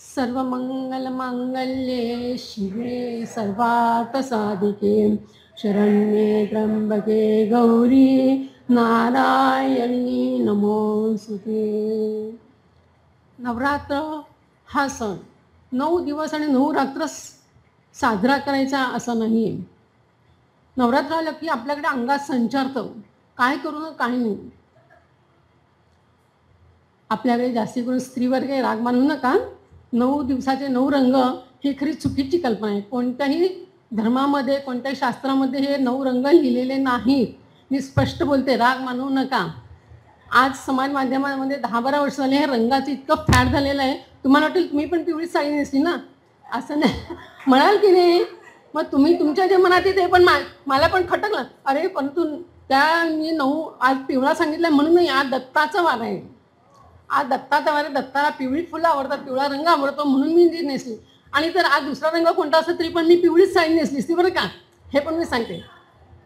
सर्वमंगलमांगल्ये शिवे सर्वार्थसाधिके शरण्ये त्र्यंबके गौरी नारायणी नमोस्तुते. नवरात्र हा सण 9 दिवस आणि 9 रात्र साजरा करायचा असं नाही आहे. नवरात्र आलं की आपल्याकडे अंगात संचारतं, काय करू ना काय नाही. आपल्याकडे जास्ती करून स्त्रीवर काही राग मानू नका. 9 दिवसाचे 9 रंग ही खरी चुकीची कल्पना आहे. कोणत्याही धर्मामध्ये कोणत्याही शास्त्रामध्ये हे 9 रंग लिहिलेले नाहीत. मी स्पष्ट बोलते, राग मानू नका. आज समाज माध्यमामध्ये 10-12 वर्ष झाले हे रंगाचं इतकं फॅड झालेलं आहे. तुम्हाला वाटेल तुम्ही पण पिवळी साडी नेसली ना, असं नाही म्हणाल की नाही. मग तुम्ही तुमच्या जे मनात ते पण मला पण खटकलं. अरे परंतु त्या मी 9 आज पिवळा सांगितलं म्हणून नाही. आज दत्ताचा वार आहे. आज दत्ताचा वार आहे. दत्ताला पिवळी फुलं आवडतात, पिवळा रंग आवडतो म्हणून मी ती नेसली. आणि जर आज दुसरा रंग कोणता असतो तरी पण मी पिवळीच साडी नेसली असती बरं का. हे पण मी सांगते.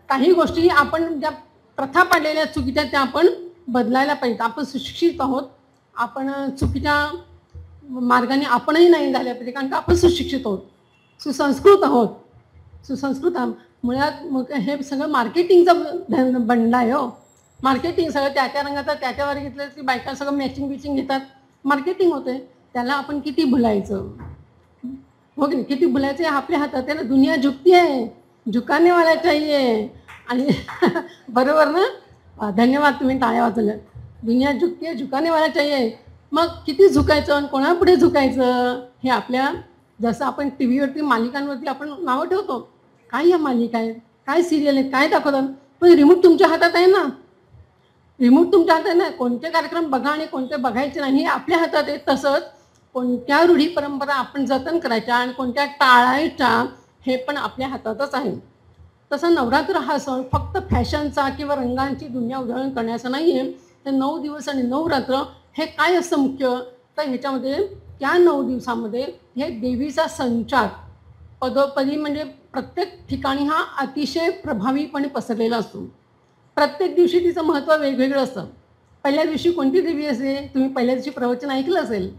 काही गोष्टी आपण ज्या प्रथा पाडलेल्या चुकीच्या त्या आपण बदलायला पाहिजेत. आपण सुशिक्षित आहोत. आपण चुकीच्या मार्गाने आपणही नाही झाल्या पाहिजे, कारण का आपण सुशिक्षित आहोत, सुसंस्कृत आहोत. सुसंस्कृत मुळात मग हे सगळं मार्केटिंगचं बंड आहे हो. मार्केटिंग सगळं त्या रंगाचं त्याच्यावर घेतलं की बायका सगळं मॅचिंग बिचिंग घेतात, मार्केटिंग होते. त्याला आपण किती भुलायचं हो की नाही. किती भुलायचं हे आपल्या हातात आहे ना. दुनिया झुकती आहे, झुकाने वाला चाहिए. आणि बरोबर ना. धन्यवाद, तुम्ही टाळ्या वाजवल्या. दुनिया झुकती आहे, झुकाने वाला चाहिए. मग किती झुकायचं आणि कोणापुढे झुकायचं हे आपल्या, जसं आपण टी व्हीवरती मालिकांवरती आपण नावं ठेवतो, काय या मालिका आहेत, काय सिरियल आहेत, काय दाखवतात, पण रिमोट तुमच्या हातात आहे ना. रिमोट तुमच्या हातात आहे ना. कोणते कार्यक्रम बघा आणि कोणते बघायचे नाही हे आपल्या हातात आहे. तसंच कोणत्या रूढी परंपरा आपण जतन करायच्या आणि कोणत्या टाळायच्या हे पण आपल्या हातातच आहे. तसं नवरात्र हा सण फक्त फॅशनचा किंवा रंगांची दुनिया उधळण करण्याचा नाही आहे. तर 9 दिवस आणि 9 रात्र हे काय असतं मुख्य, तर ह्याच्यामध्ये त्या 9 दिवसामध्ये हे देवीचा संचार पदोपदी म्हणजे प्रत्येक ठिकाणी हा अतिशय प्रभावीपणे पसरलेला असतो. प्रत्येक दिवशी तिचं महत्त्व वेगवेगळं असतं. पहिल्या दिवशी कोणती देवी असते, तुम्ही पहिल्या दिवशी प्रवचन ऐकलं असेल.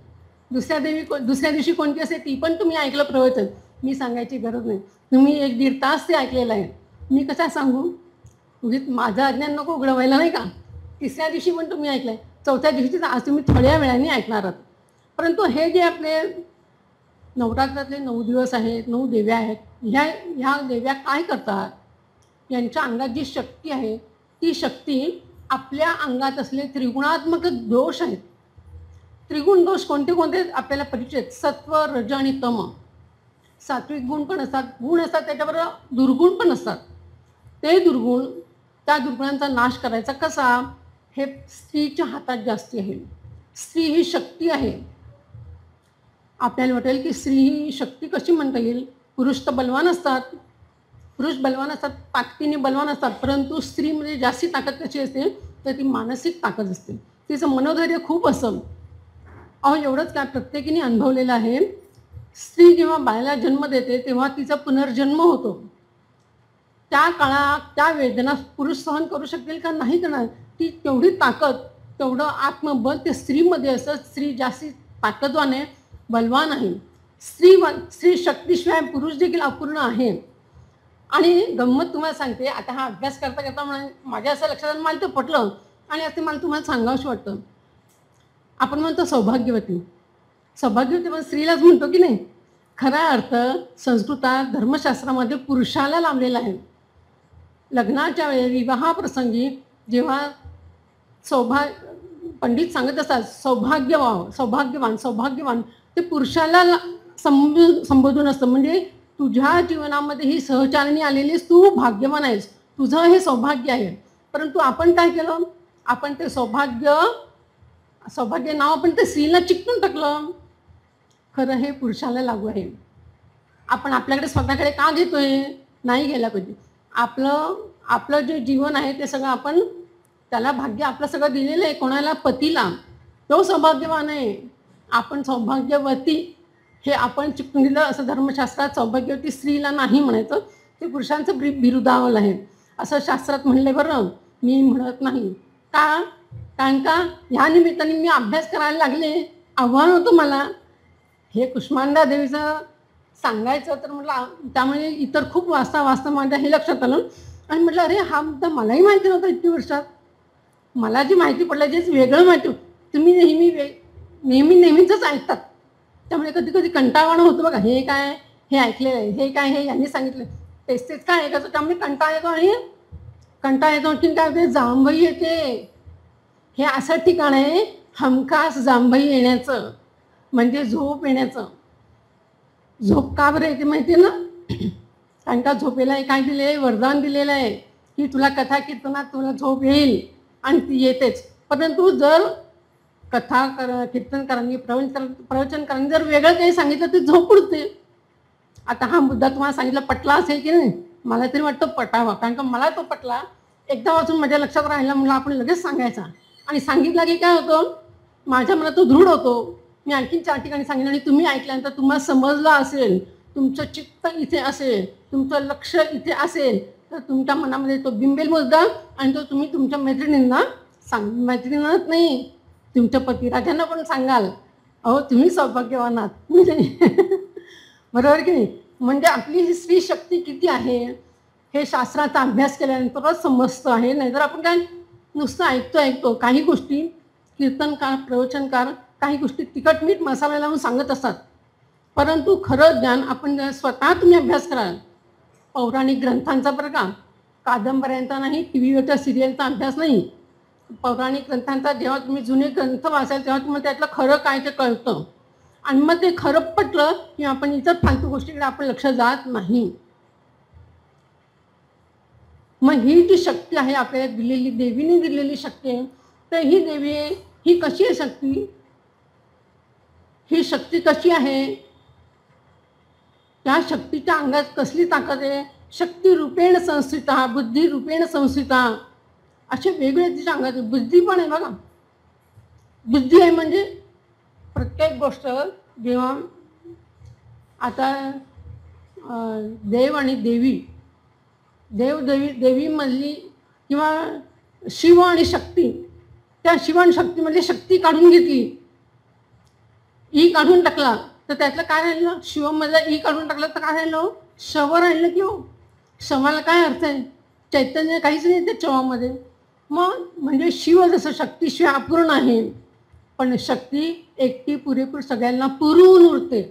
दुसऱ्या दिवशी कोणती असते ती पण तुम्ही ऐकलं प्रवचन. मी सांगायची गरज नाही. तुम्ही 1-1.5 तास ते ऐकलेलं आहे. मी कशा सांगू, म्हणजे माझं अज्ञान नको उघडवायला नाही का. तिसऱ्या दिवशी पण तुम्ही ऐकलं आहे, चौथ्या दिवशी आज तुम्ही थोड्या वेळाने ऐकणार आहात. परंतु हे जे आपले नवरात्रातले 9 दिवस आहेत, 9 देव्या आहेत, ह्या देव्या काय करतात, यांच्या अंगात जी शक्ती आहे ती शक्ती आपल्या अंगात असलेले त्रिगुणात्मक दोष आहेत. त्रिगुण दोष कोणते कोणते आपल्याला परिचित, सत्व, रज आणि तम. सात्विक गुण पण असतात, गुण असतात, त्याच्याबरोबर दुर्गुण पण असतात. ते दुर्गुण, त्या दुर्गुणांचा नाश करायचा कसा, हे स्त्रीच्या हातात जास्ती आहे. स्त्री ही शक्ती आहे. आपल्याला वाटेल की स्त्री ही शक्ती कशी म्हणता येईल, पुरुष तर बलवान असतात, ताकदीने बलवान असतात. परंतु स्त्रीमध्ये जास्ती ताकद कशी असते, तर ती मानसिक ताकद असते. तिचं मनोधैर्य खूप असतं. अहो एवढंच काय, प्रत्येकीने अनुभवलेलं आहे. स्त्री जेव्हा बाळाला जन्म देते तेव्हा तिचा पुनर्जन्म होतो. त्या काळात त्या वेदना पुरुष सहन करू शकेल का, नाही करणार. ती तेवढी ताकद, तेवढं आत्मबल ते स्त्रीमध्ये असतं. स्त्री जास्ती ताकदवान आहे, बलवान आहे. स्त्री शक्तीशिवाय पुरुष देखील अपूर्ण आहे. आणि गंमत तुम्हाला सांगते, आता हा अभ्यास करता करता माझ्या असं लक्षात आलं, मला ते पटलं आणि असं मला तुम्हाला सांगावंसं वाटतं. आपण म्हणतो सौभाग्यवती पण स्त्रीलाच म्हणतो की नाही. खरा अर्थ संस्कृतात धर्मशास्त्रामध्ये पुरुषाला लावलेला आहे. लग्नाच्या वेळी विवाहाप्रसंगी जेव्हा पंडित सांगत असतात सौभाग्यवान ते पुरुषाला संबोधून असतं. म्हणजे तुझ्या जीवनामध्ये ही सहचारणी आलेलीस, तू भाग्यवान आहेस, तुझं हे सौभाग्य आहे. परंतु आपण काय केलं, आपण ते सौभाग्य नाव आपण ते स्त्रीला चिकटून टाकलं. खरं हे पुरुषाला लागू आहे. आपण आपल्याकडे स्वतःकडे का घेतोय, नाही घ्यायला पाहिजे. आपलं जे जीवन आहे ते सगळं आपण त्याला भाग्य आपलं सगळं दिलेलं आहे. कोणाला, पतीला, तो सौभाग्यवान आहे. आपण सौभाग्यवती हे आपण चिकटून दिलं. असं धर्मशास्त्रात सौभाग्यवती स्त्रीला नाही म्हणायचं, ते पुरुषांचं बिरुदावल आहे असं शास्त्रात म्हणले. बरं, मी म्हणत नाही का, कारण का ह्या निमित्ताने मी अभ्यास करायला लागले. आव्हान होतं मला. हे कुष्मांडा देवीचं सांगायचं तर म्हटलं, त्यामुळे इतर खूप वाचता वाचता माझ्या हे लक्षात आलं आणि म्हटलं अरे हा मुद्दा मलाही माहिती नव्हता इतकी वर्षात. मला जी माहिती पडलं जेच वेगळं माहिती. तुम्ही नेहमीचंच ऐकतात, त्यामुळे कधी कधी कंटाळवाणं होतं बघा. हे काय, हे ऐकलेलं आहे, हे काय, हे यांनी सांगितलं, तेच काय ऐकायचं, त्यामुळे कंटाळा येतो. आणि कंटाळा येतो आणखीन काय होते, जांभई येते. हे असं ठिकाण आहे हमखास जांभई येण्याचं, म्हणजे झोप येण्याचं. झोप का बरं येते माहिती आहे ना? कारण का झोपेला काय दिले आहे, वरदान दिलेलं आहे की तुला कथा कीर्तनात तुला झोप येईल आणि ती येतेच. परंतु जर कीर्तनकारांनी प्रवचनकारांनी जर वेगळं काही सांगितलं तर झोप उडते. आता हा मुद्दा तुम्हाला सांगितलं पटला असेल की नाही? मला तरी वाटतं पटावा, कारण का मला तो पटला. एकदा वाचून माझ्या लक्षात राहिला, म्हणून आपण लगेच सांगायचा. आणि सांगितलं की काय होतं, माझ्या मनात तो दृढ होतो. मी आणखीन 4 ठिकाणी सांगितलं आणि तुम्ही ऐकल्यानंतर तुम्हाला समजलं असेल, तुमचं चित्त इथे असेल, तुमचं लक्ष इथे असेल, तर तुमच्या मनामध्ये तो बिंबेल मुद्दा आणि तो तुम्ही तुमच्या मैत्रिणींना मैत्रिणींनाच नाही, तुमच्या पतिराजांना पण सांगाल. अहो तुम्ही सौभाग्यवान आहात. बरोबर की नाही? म्हणजे आपली ही स्त्री शक्ती किती आहे हे शास्त्राचा अभ्यास केल्यानंतरच समजतं आहे. नाहीतर आपण काय नुसतं ऐकतो. काही गोष्टी कीर्तनकार, प्रवचनकार काही गोष्टी तिखट मीठ मसाला लावून सांगत असतात, परंतु खरं ज्ञान आपण स्वतः तुम्ही अभ्यास कराल. पौराणिक ग्रंथांचा बरं का, कादंबऱ्यांचा नाही, टी व्हीवरच्या सिरियलचा अभ्यास नाही. पौराणिक ग्रंथांचा जेव्हा तुम्ही जुने ग्रंथ वाचाल तेव्हा तुम्हाला त्यातलं खरं काय ते कळतं. आणि मग ते खरं पटलं की आपण इतर फालतू गोष्टीकडे आपण लक्ष जात नाही. मग ही जी शक्ती आहे आपल्याला दिलेली, देवीने दिलेली शक्ती आहे, तर ही देवी ही कशी आहे शक्ती? ही शक्ती कशी आहे? त्या शक्तीच्या अंगात कसली ताकद आहे? शक्ती रूपेण संस्थिता, बुद्धी रूपेण संस्थिता, असे वेगळे तिच्या अंगात. बुद्धी पण आहे बघा. बुद्धी आहे म्हणजे प्रत्येक गोष्ट जेव्हा आता देव आणि देवी, देवीमधली किंवा शिव आणि शक्ती, त्या शिव आणि शक्तीमधली शक्ती काढून घेतली, ई काढून टाकला, तर त्यातलं काय राहिलं? शिवमधलं ई काढून टाकलं तर काय राहिलं? शव राहिलं की हो. शवाला काय अर्थ आहे? चैतन्य काहीच नाही त्या शवामध्ये. मग म्हणजे शिव जसं शक्तीशिवाय अपूर्ण आहे, पण शक्ती एकटी पुरेपूर सगळ्यांना पुरवून उरते,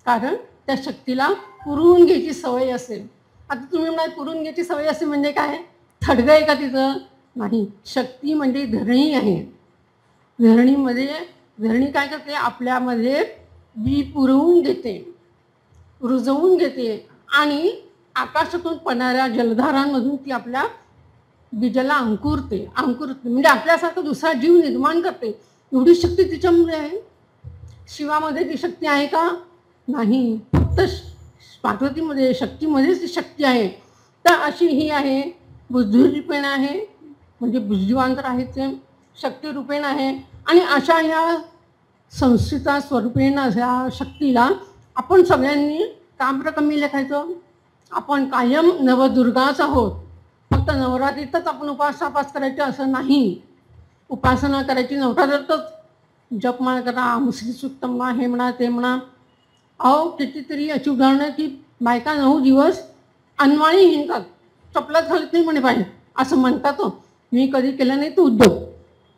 कारण त्या शक्तीला पुरवून घ्यायची सवय असेल. आता तुम्ही म्हणाल पुरवून घ्यायची सवय असेल म्हणजे काय, थडगं आहे का तिचं? नाही. शक्ती म्हणजे धरणी आहे. धरणी काय करते? आपल्यामध्ये बी पुरवून घेते, रुजवून घेते आणि आकाशातून पडणाऱ्या जलधारांमधून ती आपल्या बीजाला अंकुरते म्हणजे आपल्यासारखं दुसरा जीव निर्माण करते. एवढी शक्ती तिच्यामुळे आहे. शिवामध्ये ती शक्ती आहे का? नाही. फक्त पार्वतीमध्ये, शक्तीमध्येच ती शक्ती आहे. तर अशी ही आहे, बुद्धिरूपेण आहे, म्हणजे बुद्धिवान तर आहेच, शक्तिरूपेण आहे. आणि अशा ह्या संस्थिता स्वरूपेण ह्या शक्तीला आपण सगळ्यांनी का बरं कमी लेखायचं? आपण कायम नवदुर्गाच आहोत. फक्त नवरात्रीतच आपण उपास करायचे असं नाही. उपासना करायची नवरात्रातच, जपमाळ करा, मुसली सुक्त म्हणा, हे म्हणा ते म्हणा. अहो कितीतरी अशी उदाहरणं की बायका 9 दिवस अनवाणी हिंडतात, चपलाच घालत नाही म्हणे पाहिजे असं म्हणतात. मी कधी केलं नाही तो उद्योग.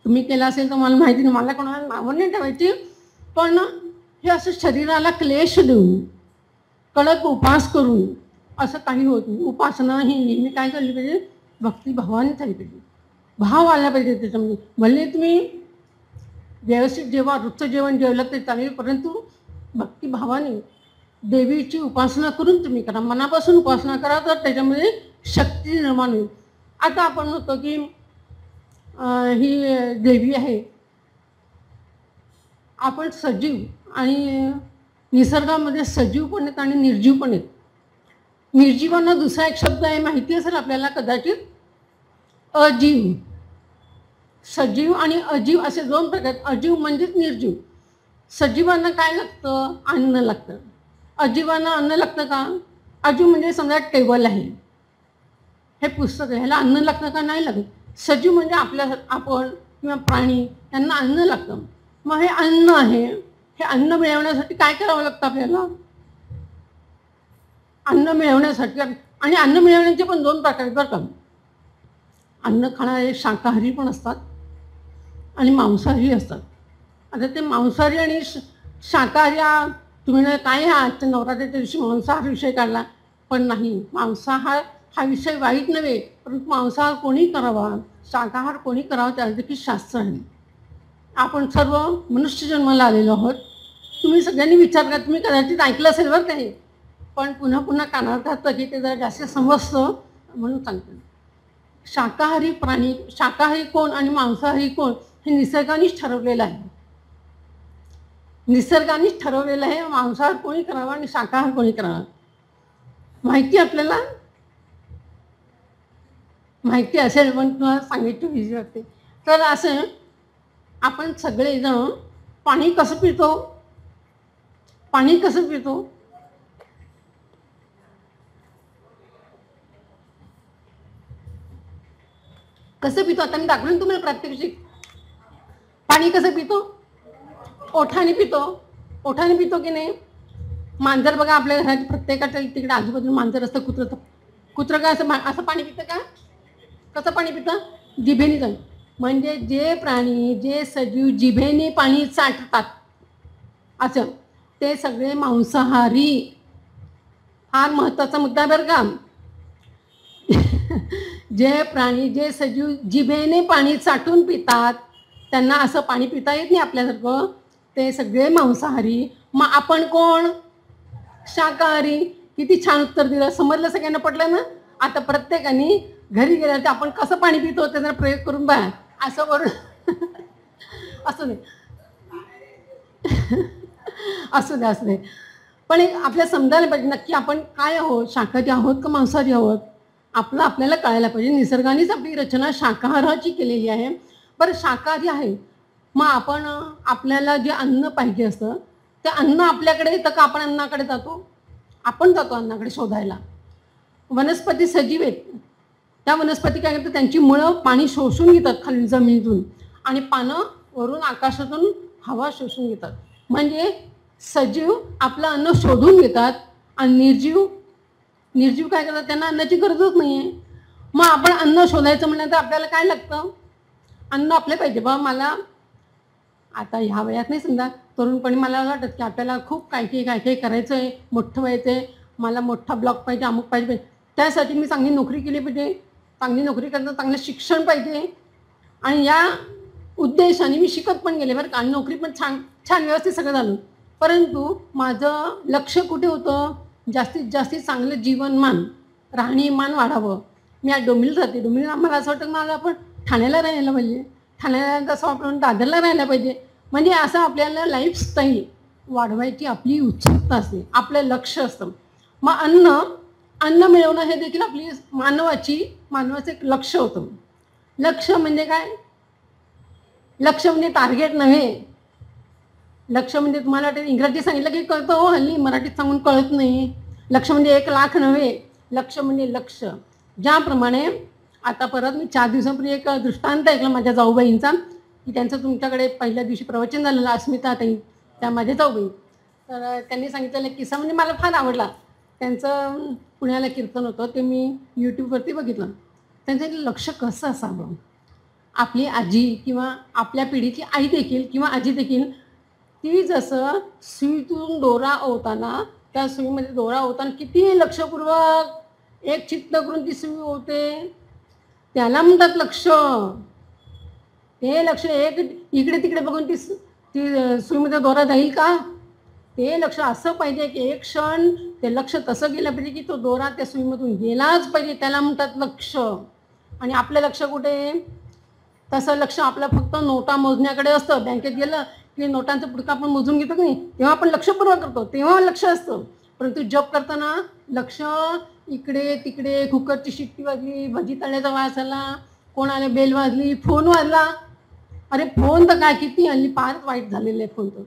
तुम्ही केला असेल तर मला माहिती नाही, मला कोणाला नावं नाही ठेवायची. पण हे असं शरीराला क्लेश देऊन, कडक उपास करून असं काही होत नाही. उपासना ही नेहमी काय झाली पाहिजे? भक्तिभावाने झाली पाहिजे, भाव आला पाहिजे त्याच्यामध्ये. भले तुम्ही व्यवस्थित जेव्हा रोजचं जेवण जेवलं ते चालेल, परंतु भक्तिभावाने देवीची उपासना करून तुम्ही करा, मनापासून उपासना करा, तर त्याच्यामध्ये शक्ती निर्माण होईल. आता आपण म्हणतो की ही देवी आहे, आपण सजीव आणि निसर्गामध्ये सजीव पण आहेत आणि निर्जीव पण आहेत. निर्जीवांना दुसरा एक शब्द आहे, माहिती असेल आपल्याला कदाचित, अजीव. सजीव आणि अजीव असे 2 प्रकार. अजीव म्हणजेच निर्जीव. सजीवांना काय लागतं? अन्न लागतं. अजीवांना अन्न लागतं का? अजीव म्हणजे समजा टेबल आहे, हे पुस्तक आहे, ह्याला अन्न लागतं का? नाही लागत. सजीव म्हणजे आपण किंवा प्राणी, त्यांना अन्न लागतं. मग हे अन्न आहे, हे अन्न मिळवण्यासाठी काय करावं लागतं आपल्याला? अन्न मिळवण्यासाठी आणि अन्न मिळवण्याचे पण 2 प्रकार आहेत बरं का. अन्न खाणारे शाकाहारी पण असतात आणि मांसाहारी असतात. आता ते मांसाहारी आणि शाकाहारी तुम्ही काय हा आजच्या नवरात्रीच्या दिवशी मांसाहार विषय काढला, पण नाही, मांसाहार हा विषय वाईट नव्हे, परंतु मांसाहार कोणी करावा, शाकाहार कोणी करावा त्याला देखील शास्त्र आहे. आपण सर्व मनुष्य जन्माला आलेलो आहोत. तुम्ही सगळ्यांनी विचार करा, तुम्ही कदाचित ऐकलं असेल बरं काही, पण पुन्हा पुन्हा कानावर घातलं की ते जरा जास्त समजतं म्हणून सांगते. शाकाहारी प्राणी, शाकाहारी कोण आणि मांसाहारी कोण हे निसर्गानेच ठरवलेलं आहे. निसर्गानेच ठरवलेलं आहे मांसाहार कोणी करावा आणि शाकाहार कोणी करावा. माहिती आपल्याला माहिती असेल पण तुम्हाला सांगायची विजी वाटते. तर असं आपण सगळेजण पाणी कसं पितो? पाणी कसं पितो? कसं पितो आता मी दाखवेन तुम्हाला प्रात्यक्षिक. पाणी कसं पितो? ओठाने पितो. ओठाने पितो की नाही? मांजर बघा, आपल्या घरात प्रत्येकाच्या तिकडे आजूबाजूला मांजर असतं, कुत्रं काय असं पाणी पितं का? कसं पाणी पितं? जिभेने जाऊन. म्हणजे जे प्राणी, जे सजीव जिभेने पाणी चाटतात असं ते सगळे मांसाहारी. फार महत्त्वाचा मुद्दा बरं का. जे प्राणी, जे सजीव जिभेने पाणी चाटून पितात त्यांना असं पाणी पिता येत नाही आपल्यासारखं, ते सगळे मांसाहारी. मग आपण कोण? शाकाहारी. किती छान उत्तर दिलं, समजलं, सगळ्यांना पटलं ना? आता प्रत्येकाने घरी गेल्यावर आपण कसं पाणी पितो त्याचा प्रयोग करून बघा. असं करून असू दे असू दे असू दे, पण एक आपल्याला समजायला पाहिजे नक्की आपण काय आहोत, शाकाहारी आहोत का मांसाहारी आहोत. आपल्याला कळायला पाहिजे. निसर्गानेच आपली रचना शाकाहाराची केलेली आहे. बरं, शाकाहारी आहे मग आपण आपल्याला जे अन्न पाहिजे असतं ते अन्न आपल्याकडे येतं का आपण अन्नाकडे जातो? आपण जातो अन्नाकडे शोधायला. वनस्पती सजीव आहेत. त्या वनस्पती काय करतात, त्यांची मुळं पाणी शोषून घेतात खाली जमिनीतून आणि पानं वरून आकाशातून हवा शोषून घेतात. म्हणजे सजीव आपलं अन्न शोधून घेतात आणि निर्जीव काय करतात, त्यांना अन्नाची गरजच नाही आहे. मग आपण अन्न शोधायचं म्हणलं तर आपल्याला काय लागतं? अन्न आपले पाहिजे. बा मला आता ह्या वयात नाही, समजा तरुणपणी मला वाटतं की आपल्याला खूप काय काही करायचं आहे, मोठं व्हायचं आहे, मला मोठा ब्लॉक पाहिजे, अमुक पाहिजे. त्यासाठी मी चांगली नोकरी केली पाहिजे, चांगली नोकरी करता चांगलं शिक्षण पाहिजे आणि या उद्देशाने मी शिकत पण गेले बरं का, आणि नोकरी पण छान छान व्यवस्थित सगळं झालं. परंतु माझं लक्ष कुठे होतं? जास्तीत जास्त चांगलं जीवनमान, राहणीमान वाढावं. मी आज डोंबिवलीला राहते. डोंबिवलीला मला असं वाटतं मला आपण ठाण्याला राहायला पाहिजे, ठाण्याला तसं आपण दादरला राहायला पाहिजे. म्हणजे असं आपल्याला लाईफस्टाईल वाढवायची आपली उत्सुकता असते, आपलं लक्ष असतं. मग अन्न मिळवणं हे देखील आपली मानवाचं एक लक्ष होतं. लक्ष म्हणजे काय? लक्ष म्हणजे टार्गेट नव्हे. लक्ष म्हणजे तुम्हाला वाटेल इंग्रजी सांगितलं की कळतं, हो हल्ली मराठीत सांगून कळत नाही. लक्ष म्हणजे 1,00,000 नव्हे. लक्ष म्हणजे लक्ष. ज्याप्रमाणे आता परत मी 4 दिवसांपूर्वी एक दृष्टांत ऐकला माझ्या जाऊबाईंचा, की त्यांचं तुमच्याकडे पहिल्या दिवशी प्रवचन झालेलं, अस्मिता ताई, त्या माझ्या जाऊबाई. तर त्यांनी सांगितलेला किस्सा म्हणजे मला फार आवडला. त्यांचं पुण्याला कीर्तन होतं, ते मी यूट्यूबवरती बघितलं. त्यांचं लक्ष कसं असावं. आपली आजी किंवा आपल्या पिढीची आई देखील किंवा आजी देखील ती जसं सुईतून दोरा ओवताना, त्या सुईमध्ये दोरा ओवताना किती लक्षपूर्वक एक चित्त करून ती सुई ओवते, त्याला म्हणतात लक्ष. ते लक्ष एक इकडे तिकडे बघून ती सुईमध्ये दोरा जाईल का? ते लक्ष असं पाहिजे की एक क्षण ते लक्ष तसं गेलं पाहिजे की तो दोरा त्या सुईमधून गेलाच पाहिजे, त्याला म्हणतात लक्ष. आणि आपलं लक्ष कुठे? तसं लक्ष आपलं फक्त नोटा मोजण्याकडे असतं. बँकेत गेलं की नोटांचं पुडकं आपण मोजून घेतो की नाही, तेव्हा आपण लक्षपूर्वक करतो, तेव्हा लक्ष असतं. परंतु जॉब करताना लक्ष इकडे तिकडे, कुकरची शिट्टी वाजली, भजी तळण्याचा वास आला, कोणाला बेल वाजली, फोन वाजला. अरे फोन तर काय, किती हल्ली फारच वाईट झालेलं आहे फोन. तर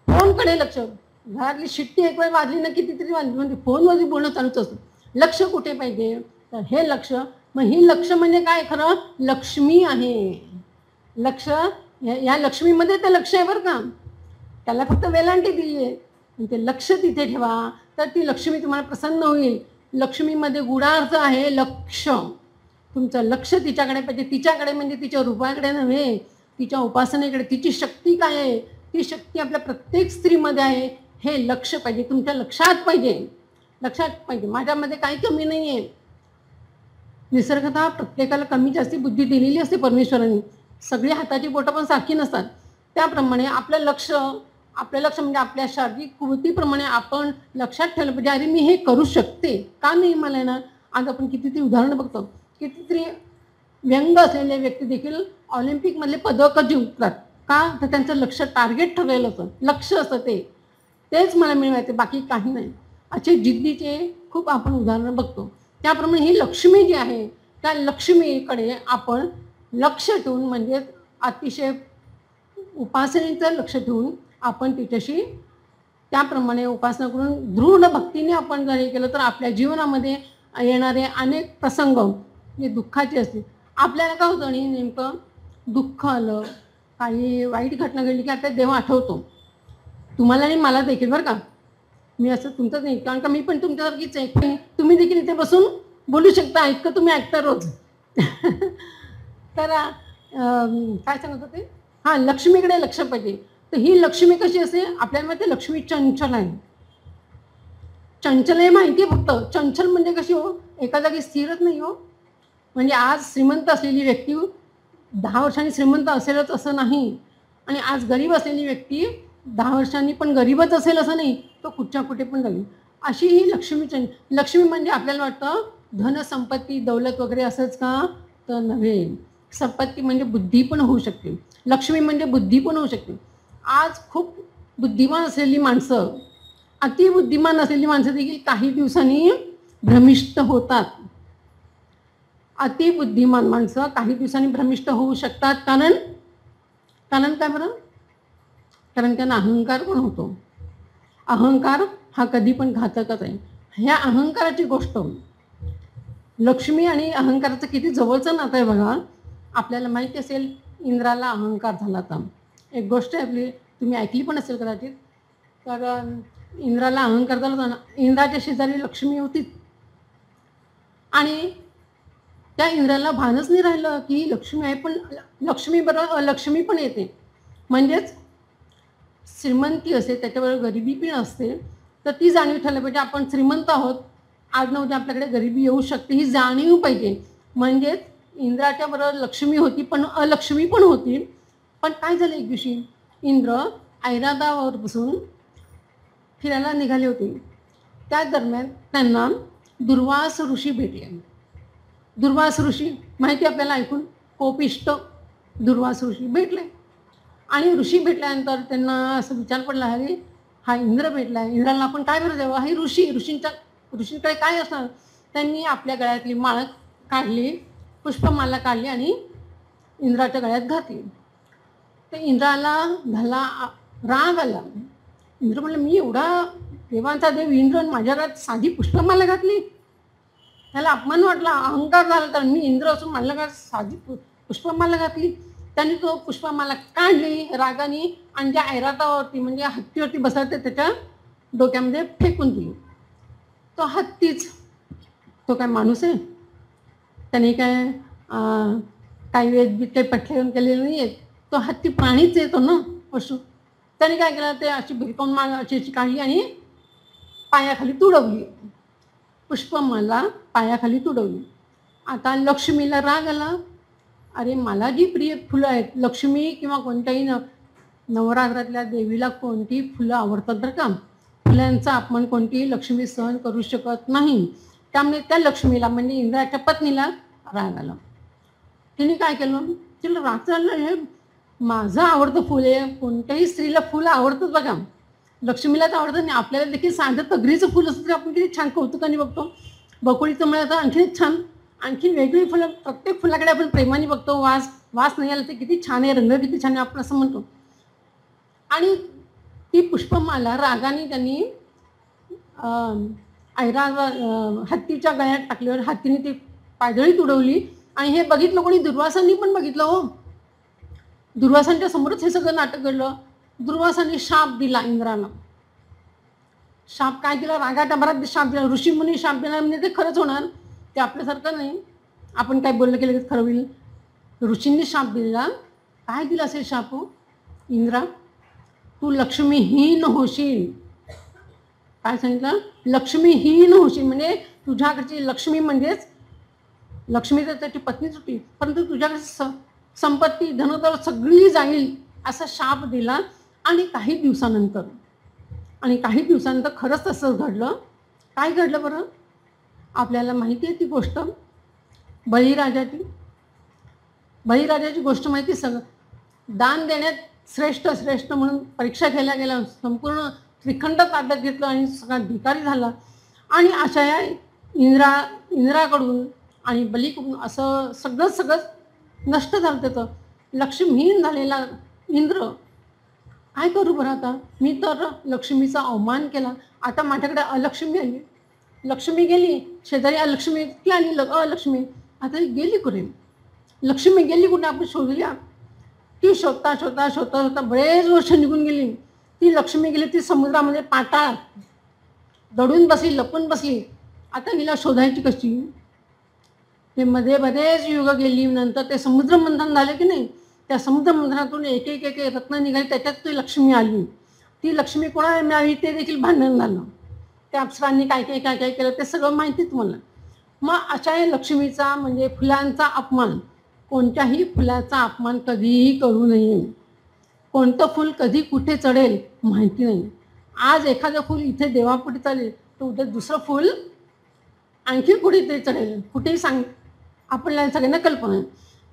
फोनकडे लक्ष. घरातली शिट्टी एक वेळ वाजली ना कितीतरी वाजली, म्हणजे फोनवरती बोलणं चालूच असतं. लक्ष कुठे पाहिजे? तर हे लक्ष. मग ही लक्ष म्हणजे काय? खरं लक्ष्मी आहे. लक्ष या लक्ष्मीमध्ये ते लक्ष आहे बरं का. त्याला फक्त वेलांटी दिली आहे. आणि ते लक्ष तिथे ठेवा, तर ती लक्ष्मी तुम्हाला प्रसन्न होईल. लक्ष्मीमध्ये गूढार्थ आहे लक्ष. तुमचं लक्ष तिच्याकडे पाहिजे. तिच्याकडे म्हणजे तिच्या रूपाकडे नव्हे, तिच्या उपासनेकडे. तिची शक्ती काय आहे, ती शक्ती आपल्या प्रत्येक स्त्रीमध्ये आहे, हे लक्ष पाहिजे. तुमच्या लक्षात पाहिजे, लक्षात पाहिजे. माझ्यामध्ये काही कमी नाही आहे. निसर्गतः प्रत्येकाला कमी जास्ती बुद्धी दिलेली असते परमेश्वरांनी. सगळी हाताची बोटं पण सारखी नसतात. त्याप्रमाणे आपलं लक्ष म्हणजे आपल्या शारीरिक कृतीप्रमाणे आपण लक्षात ठेवलं पाहिजे, अरे मी हे करू शकते, का नाही मला येणार. आज आपण कितीतरी उदाहरणं बघतो. कितीतरी व्यंग असलेले व्यक्ती देखील ऑलिम्पिकमधले पदकं जिंकतात. का तर त्यांचं लक्ष, टार्गेट ठरलेलं असतं, लक्ष असतं, तेच मला मिळवायचं, बाकी काही नाही. असे जिद्दीचे खूप आपण उदाहरणं बघतो. त्याप्रमाणे ही लक्ष्मी जी आहे, त्या लक्ष्मीकडे आपण लक्ष ठेवून, म्हणजे अतिशय उपासनेचं लक्ष ठेवून आपण तिच्याशी त्याप्रमाणे उपासना करून दृढ भक्तीने आपण जर हे केलं, तर आपल्या जीवनामध्ये येणारे अनेक प्रसंग जे दुःखाचे असतील. आपल्याला काय होतं, आणि नेमकं दुःख आलं, काही वाईट घटना घडली की आता देव आठवतो. तुम्हाला आणि मला देखील, बरं का. मी असं तुमचंच नाही, कारण का मी पण तुमच्यासारखीच आहे. तुम्ही देखील इथे बसून बोलू शकता, इतकं तुम्ही ऐकता रोज. तर काय सांगत होते, हां, लक्ष्मीकडे लक्ष पाहिजे. तर ही लक्ष्मी कशी असते, आपल्याला माहिती आहे लक्ष्मी चंचल आहे. चंचल हे माहिती आहे, फक्त चंचल म्हणजे कशी हो, एका जागी स्थिरच नाही हो. म्हणजे आज श्रीमंत असलेली व्यक्ती 10 वर्षांनी श्रीमंत असेलच असं नाही, आणि आज गरीब असलेली व्यक्ती 10 वर्षांनी पण गरीबच असेल असं नाही, तो कुठच्या कुठे पण जाईल. अशी ही लक्ष्मी म्हणजे आपल्याला वाटतं धन संपत्ती दौलत वगैरे असंच का, तर नव्हे. संपत्ती म्हणजे बुद्धी पण होऊ शकते, लक्ष्मी म्हणजे बुद्धी पण होऊ शकते. आज खूप बुद्धिमान असलेली माणसं, अतिबुद्धिमान असलेली माणसं देखील काही दिवसांनी भ्रमिष्ट होतात. अतिबुद्धिमान माणसं काही दिवसांनी भ्रमिष्ट होऊ शकतात. कारण काय बरं, कारण त्यांना अहंकार पण होतो. अहंकार हा कधी पण घातकच आहे. ह्या अहंकाराची गोष्ट, लक्ष्मी आणि अहंकाराचं किती जवळचं नातं आहे बघा. आपल्याला माहिती असेल, इंद्राला अहंकार झाला होता. एक गोष्ट आहे आपली, तुम्ही ऐकली पण असेल कदाचित. तर इंद्राला अहंकार झाला होता ना. इंद्राच्या शेजारी लक्ष्मी होती, आणि त्या इंद्राला भानच नाही राहिलं की लक्ष्मी आहे, पण लक्ष्मीबरोबर अलक्ष्मी पण येते. म्हणजेच श्रीमंती असते, त्याच्याबरोबर गरिबी पण असते. तर ती जाणीव ठेवली पाहिजे, आपण श्रीमंत आहोत, आज ना उद्या आपल्याकडे गरिबी येऊ शकते, ही जाणीव पाहिजे. म्हणजेच इंद्राच्या बरोबर लक्ष्मी होती, पण अलक्ष्मी पण होती. पण काय झालं, एक दिवशी इंद्र ऐरावतावर बसून फिरायला निघाले होते. त्या दरम्यान त्यांना दुर्वास ऋषी भेटले. दुर्वास ऋषी माहिती आपल्याला ऐकून, कोपिष्ट दुर्वास ऋषी भेटले. आणि ऋषी भेटल्यानंतर त्यांना असं विचार पडला, अरे हा इंद्र भेटला आहे, इंद्राला आपण काय बरं द्यावं. हे ऋषींकडे काय असणार. त्यांनी आपल्या गळ्यातली माळ काढली, पुष्पमाला काढली आणि इंद्राच्या गळ्यात घातली. तर इंद्राला झाला राग आला. इंद्र म्हणलं, मी एवढा देवांचा देव इंद्र आणि माझ्या गळ्यात साधी पुष्पमाला घातली. त्याला अपमान वाटला, अहंकार झाला. तर मी इंद्र असून माझ्या गळ्यात साधी पुष्पमाला घातली. त्यांनी तो पुष्पमाला काढली रागाने, आणि ज्या ऐरावतावरती म्हणजे हत्तीवरती बसला त्याच्या डोक्यामध्ये फेकून दिली. तो हत्तीच, तो काय माणूस आहे, त्याने काय काही वेद काही पठ्यन केलेलं नाही आहे. तो हत्ती प्राणीच येतो ना पशु. त्याने काय केलं, ते अशी भिरकावून माळ अशी काढली आणि पायाखाली तुडवली, पुष्पमाला पायाखाली तुडवली. आता लक्ष्मीला राग आला, अरे मला जी प्रिय फुलं आहेत, लक्ष्मी किंवा कोणत्याही नवरात्रातल्या देवीला कोणतीही फुलं आवडतात बरं का. फुलांचा अपमान कोणतीही लक्ष्मी सहन करू शकत नाही. त्यामुळे त्या लक्ष्मीला म्हणजे इंद्राच्या पत्नीला राग आला. तिने काय केलं, तिला राग चाललं, हे माझं आवडतं फुल आहे. कोणत्याही स्त्रीला फुलं आवडतंच बघा, लक्ष्मीलाच आवडतं नाही. आपल्याला देखील साधं तगरीचं फुल असतं तरी आपण किती छान कौतुकाने बघतो. बकुळीचं मला तर आणखीनच छान, आणखी वेगळी फुलं, प्रत्येक फुलाकडे आपण प्रेमाने बघतो. वास नाही आला ते किती छान आहे, रंग किती छान आहे, आपण असं म्हणतो. आणि ती पुष्पमाला रागाने त्यांनी हत्तीच्या गळ्यात टाकल्यावर हत्तीने ती पायदळी तुडवली. आणि हे बघितलं कोणी, दुर्वासांनी पण बघितलं हो. दुर्वासांच्या समोरच हे सगळं नाटक घडलं. दुर्वासाने शाप दिला इंद्राला. शाप काय दिला? रागाच्या भरात शाप दिला. ऋषीमुनी शाप दिला म्हणजे ते खरंच होणार, ते आपल्यासारखं नाही आपण काय बोललं केलं की खरं होईल. ऋषींनी शाप दिला. काय दिला असेल शाप? इंद्रा, तू लक्ष्मीहीन होशील. काय सांगितलं? लक्ष्मीहीन होशील म्हणजे तुझ्याकडची लक्ष्मी म्हणजेच लक्ष्मी तर त्याची पत्नीच होती, परंतु तुझ्याकडे संपत्ती धनदौलत सगळी जाईल असा शाप दिला. आणि काही दिवसानंतर खरंच तसंच घडलं. काय घडलं बरं? आपल्याला माहिती आहे ती गोष्ट, बळीराजाची गोष्ट माहिती. सगळं दान देण्यात श्रेष्ठ म्हणून परीक्षा केल्या गेल्या, संपूर्ण त्रिखंड ताब्यात घेतलं आणि सगळा भिकारी झाला. आणि अशा या इंद्राकडून आणि बलीकडून असं सगळंच नष्ट झालं. त्याचं लक्ष्मीहीन झालेला इंद्र काय करू बरं आता? मी तर लक्ष्मीचा अवमान केला, आता माझ्याकडे अलक्ष्मी आली. लक्ष्मी गेली, शेजारी अलक्ष्मी ती आली, अलक्ष्मी. आता गेली कुठे? लक्ष्मी गेली कुठे? आपण शोधल्या. ती शोधता बरेच वर्ष निघून गेली. ती लक्ष्मी गेली, ती समुद्रामध्ये पाताळात दडून बसली, लपून बसली. आता हिला शोधायची कशी? ते मध्ये बरेच युग गेली. नंतर ते समुद्र मंथन झाले की नाही, त्या समुद्र मंथनातून एक रत्न निघाली, त्याच्यात ती लक्ष्मी आली. ती लक्ष्मी कोणाला मिळाली ते देखील भांडण झालं. त्या अप्सरांनी काय केलं ते सगळं माहिती तुम्हाला. मग अशा या लक्ष्मीचा म्हणजे फुलांचा अपमान, कोणत्याही फुलाचा अपमान कधीही करू नये. कोणतं फूल कधी कुठे चढेल माहिती नाही. आज एखादं फूल इथे देवापुढे चालेल, तर उद्या दुसरं फूल आणखी कुठेतरी चढेल, कुठेही आपल्याला सगळ्यांना कल्पना आहे.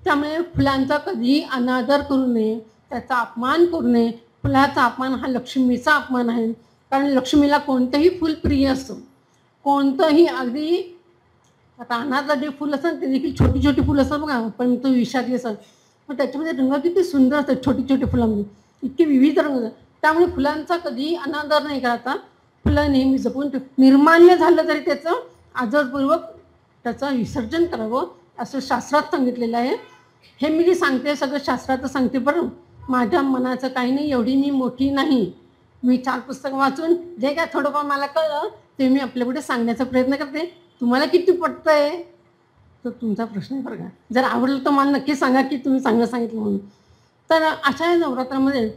त्यामुळे फुलांचा कधीही अनादर करू नये, त्याचा अपमान करू नये. फुलाचा अपमान हा लक्ष्मीचा अपमान आहे. कारण लक्ष्मीला कोणतंही फूल प्रिय असतं. कोणतंही अगदी रानातलं जे फुल असतं ते देखील छोटी फुलं असतात बघा, पण तो विषारी असतात. मग त्याच्यामध्ये रंग किती सुंदर असतात छोटी फुलांमध्ये, इतके विविध रंग असतात. त्यामुळे फुलांचा कधीही अनादर नाही करायचा. फुलं नेहमी जपून निर्माल्य झालं तरी त्याचं आदरपूर्वक त्याचं विसर्जन करावं असं शास्त्रात सांगितलेलं आहे. हे मी जे सांगते सगळं शास्त्राचं सांगते, बरं माझ्या मनाचं काही नाही, एवढी मी मोठी नाही. मी 4 पुस्तकं वाचून जे काय थोडंफार मला कळलं ते मी आपल्यापुढे सांगण्याचा प्रयत्न करते. तुम्हाला किती पटतंय तर तुमचा प्रश्न आहे बरं का. जर आवडलं तर मला नक्की सांगा की तुम्ही चांगलं सांगितलं म्हणून. तर अशा या नवरात्रामध्ये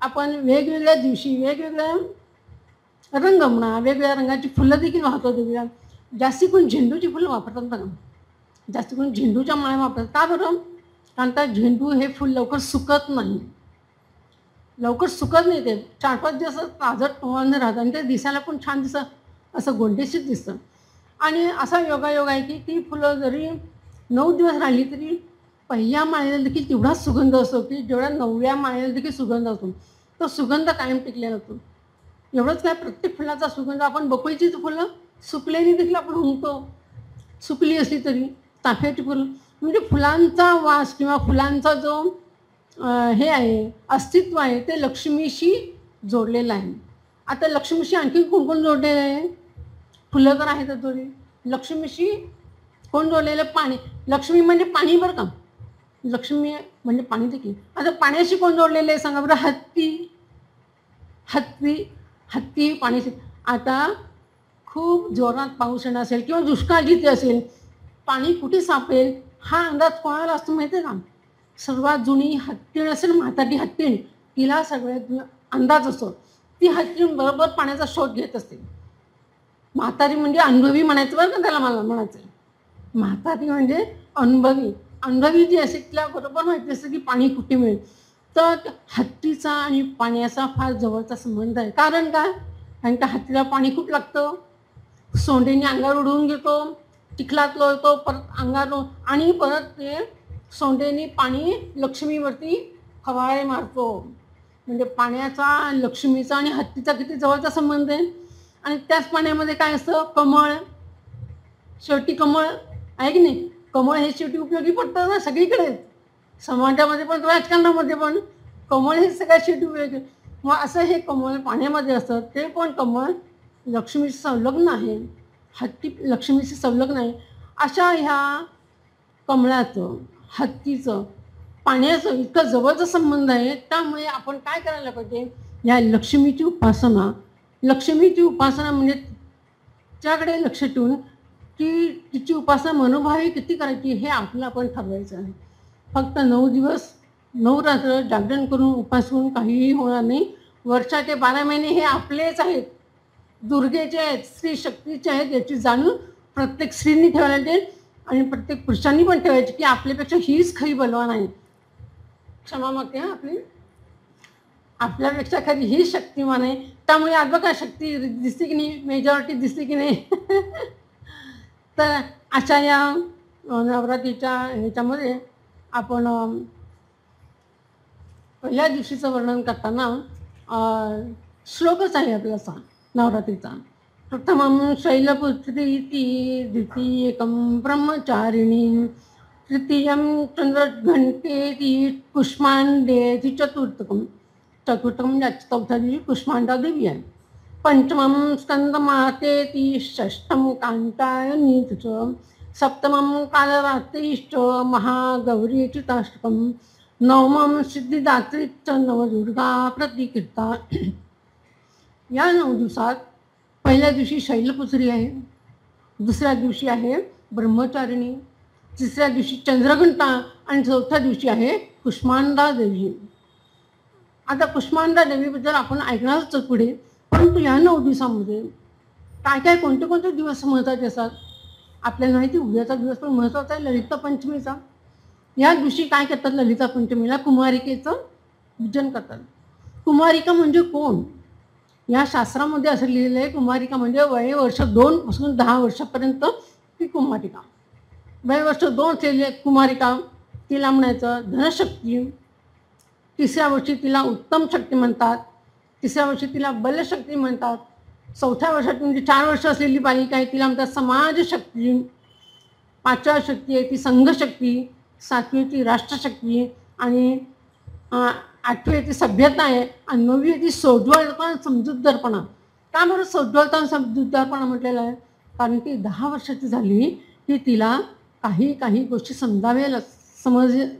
आपण वेगवेगळ्या दिवशी वेगवेगळ्या रंग म्हणा, वेगवेगळ्या रंगाची फुलं देखील वाहतो. वेगवेगळ्या जास्ती करून झेंडूची फुलं वापरतात बघा, जास्त करून झेंडूच्या माळ्या वापरतात. का बरं? कारण त्या झेंडू हे फुल लवकर सुकत नाही. ते 4-5 दिवस ताजट पवनने राहतं आणि ते दिसायला पण छान दिसतं, असं गोंडेशीच दिसतं. आणि असा योगायोग आहे की ती फुलं जरी 9 दिवस राहिली तरी पहिल्या माळेला देखील तेवढाच सुगंध असतो की जेवढा 9व्या माळेला देखील सुगंध असतो. तो सुगंध कायम टिकलेला असतो. एवढंच काय, प्रत्येक फुलाचा सुगंध. आपण बकुळीचीच फुलं सुकलेली देखील आपण हुंकतो, सुकली असली तरी. चाफ्याची फुलं म्हणजे फुलांचा वास किंवा फुलांचा जो हे आहे अस्तित्व आहे ते लक्ष्मीशी जोडलेलं आहे. आता लक्ष्मीशी आणखी कोण जोडलेलं आहे? फुलं तर आहेत थोडी. लक्ष्मीशी कोण जोडलेलं? पाणी. लक्ष्मी म्हणजे पाणी बरं का, लक्ष्मी म्हणजे पाणी देखील. आता पाण्याशी कोण जोडलेलं आहे सांगा बरं? हत्ती पाण्याशी. आता खूप जोरात पाऊस येणार असेल किंवा दुष्काळ जिथे असेल, पाणी कुठे सापडेल हा अंदाज कोणाला असतो माहिती आहे का? सर्वात जुनी हत्तीण असेल, म्हातारी हत्तीण, तिला सगळ्यात अंदाज असतो. ती हत्तीण बरोबर पाण्याचा शोध घेत असते. म्हातारी म्हणजे अनुभवी म्हणायचं बरं का, त्याला मला म्हणायचं म्हातारी म्हणजे अनुभवी जी असेल तिला बरोबर माहिती असतं की पाणी कुठे मिळेल. तर हत्तीचा आणि पाण्याचा फार जवळचा संबंध आहे. कारण काय? कारण का हत्तीला पाणी खूप लागतं. सोंडेने अंगावर उडवून घेतो, चिखलात लोळतो, परत अंगावर आणि परत ते सोंडेने पाणी लक्ष्मीवरती फवारे मारतो. म्हणजे पाण्याचा लक्ष्मीचा आणि हत्तीचा किती जवळचा संबंध आहे. आणि त्याच पाण्यामध्ये काय असतं? कमळ. शेवटी कमळ आहे की नाही? कमळ हे शेवटी उपयोगी पडतं ना सगळीकडे, समाजामध्ये पण राजकारणामध्ये पण कमळ हे सगळ्यात शेवटी उपयोगी. मग असं हे कमळ पाण्यामध्ये असतं. ते पण कमळ लक्ष्मीशी संलग्न आहे, हत्ती लक्ष्मीशी संलग्न आहे. अशा ह्या कमळाचं, हत्तीचं पाण्याचं इतकं जवळचा संबंध आहे. त्यामुळे आपण काय करायला पाहिजे, या लक्ष्मीची उपासना म्हणजे त्याकडे लक्ष ठेवून की तिची उपासना मनोभावे किती करायची हे आपलं आपण ठरवायचं आहे. फक्त 9 दिवस 9 रात्र जागरण करून उपास करून काहीही होणार नाही. वर्षाचे 12 महिने हे आपलेच आहेत, दुर्गेचे आहेत, स्त्री शक्तीचे आहेत, याची जाणीव प्रत्येक स्त्रीने ठेवायला पाहिजे आणि प्रत्येक पुरुषांनी पण ठेवायची की आपल्यापेक्षा हीच खरी बलवान आहे. क्षमा मागते हा आपल्यापेक्षा खरी ही शक्तिमान आहे. त्यामुळे आज बघा शक्ती दिसते की नाही, मेजॉरिटी दिसते की नाही. तर अशा या नवरात्रीच्या ह्याच्यामध्ये आपण पहिल्या दिवशीचं वर्णन करताना श्लोकच आहे आपल्याचा नवरात्रीचा. प्रथमं शैलपुत्रीति, द्वितीयकं ब्रह्मचारिणी, तृतीयं चंद्रघंटेति, कुष्मांडेति, चतुर्थकं चौथ्या दिवशी कुष्मांडा देवी आहे. पंचमं स्कंदमातेति, षष्ठं कांतायनी, सप्तमं कालरात्रीश्च महागौरीची ताष्टकं, नवमं सिद्धिदात्रीच नवदुर्गा प्रतिकीर्ता. या 9 दिवसात पहिल्या दिवशी शैलपुत्री आहे, दुसऱ्या दिवशी आहे ब्रह्मचारिणी, तिसऱ्या दिवशी चंद्रघंटा आणि चौथ्या दिवशी आहे कुष्मांडा देवी. आता कुष्मांडा देवीबद्दल आपण ऐकणारच पुढे, परंतु या 9 दिवसामध्ये काय काय कोणते कोणते दिवस महत्त्वाचे असतात आपल्याला माहिती. उद्याचा दिवस पण महत्त्वाचा आहे, ललिता पंचमीचा. या दिवशी काय करतात, ललिता पंचमीला कुमारिकेचं पूजन करतात. कुमारिका म्हणजे कोण, या शास्त्रामध्ये असं लिहिलं आहे, कुमारिका म्हणजे वर्ष 2 पासून 10 वर्षापर्यंत ती कुमारिका. वर्ष 2 केली कुमारिका, तिला म्हणायचं धनशक्ती. तिसऱ्या वर्षी तिला उत्तम शक्ती म्हणतात, तिसऱ्या वर्षी तिला बलशक्ती म्हणतात. चौथ्या वर्षात म्हणजे 4 वर्ष असलेली बालिका आहे तिला म्हणतात समाजशक्ती. 5व्या शक्ती आहे ती संघशक्ती, 7वी ती राष्ट्रशक्ती आणि 8वी ती सभ्यता आहे आणि 9वी ती सोज्वळता समजूतदारपणा. का बरं सोज्वळता आणि समजूतदारपणा म्हटलेलं आहे, कारण ती 10 वर्षाची झाली की तिला काही गोष्टी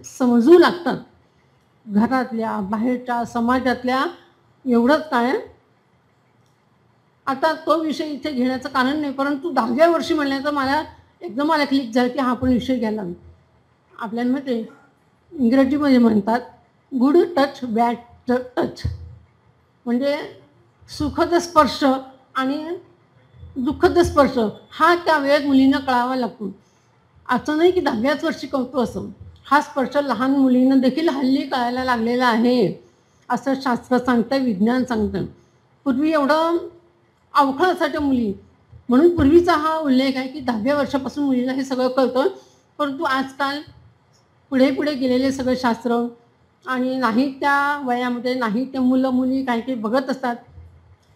समजू लागतात, घरातल्या बाहेरच्या समाजातल्या. एवढंच काय, आता तो विषय इथे घेण्याचं कारण नाही, परंतु 10व्या वर्षी म्हणल्याचं मला क्लिक झालं की हा पण विषय घ्यायला. आपल्यामध्ये इंग्रजीमध्ये म्हणतात गुड टच बॅड टच, म्हणजे सुखद स्पर्श आणि दुःखद स्पर्श हा त्या वेळेत मुलींना कळावा लागतो. असं नाही की 10व्याच वर्षी कळतो असं. हा स्पर्श लहान मुलींना देखील हल्ली कळायला लागलेला आहे असं शास्त्र सांगतं, विज्ञान सांगतं. पूर्वी एवढं अवखळ असायच्या मुली, म्हणून पूर्वीचा हा उल्लेख आहे की 10व्या वर्षापासून मुलीला हे सगळं कळतं. परंतु आजकाल पुढे गेलेले सगळे शास्त्र आणि नाही त्या वयामध्ये नाही ते मुलं मुली काही बघत असतात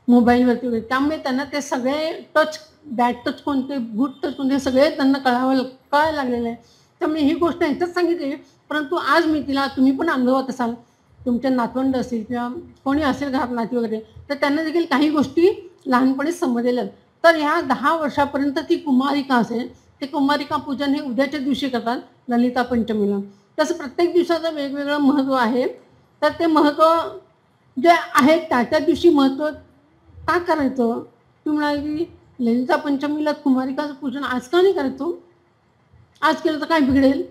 मोबाईलवरती वगैरे, त्यामुळे त्यांना ते सगळे टच बॅड टच कोणते गुड टच कोणते सगळे त्यांना कळायला लागलेलं आहे. त्यामुळे ही गोष्ट ह्याच्यात सांगितली, परंतु आज मी तिला, तुम्ही पण अनुभवत असाल, तुमचे नातवंड असेल किंवा कोणी असेल घरात नाती वगैरे, तर त्यांना देखील काही गोष्टी लहानपणीच समजलेल्या. तर ह्या 10 वर्षापर्यंत ती कुमारिका असेल, ते कुमारिका पूजन हे उद्याच्या दिवशी करतात ललिता पंचमीला. तसं प्रत्येक दिवसाचं वेगवेगळं महत्त्व आहे. तर ते महत्त्व जे आहे त्या दिवशी महत्त्व का करायचं, तुम्ही म्हणाल की ललिता पंचमीला कुमारिकाचं पूजन आज का नाही करायचं, आज केलं तर काय बिघडेल,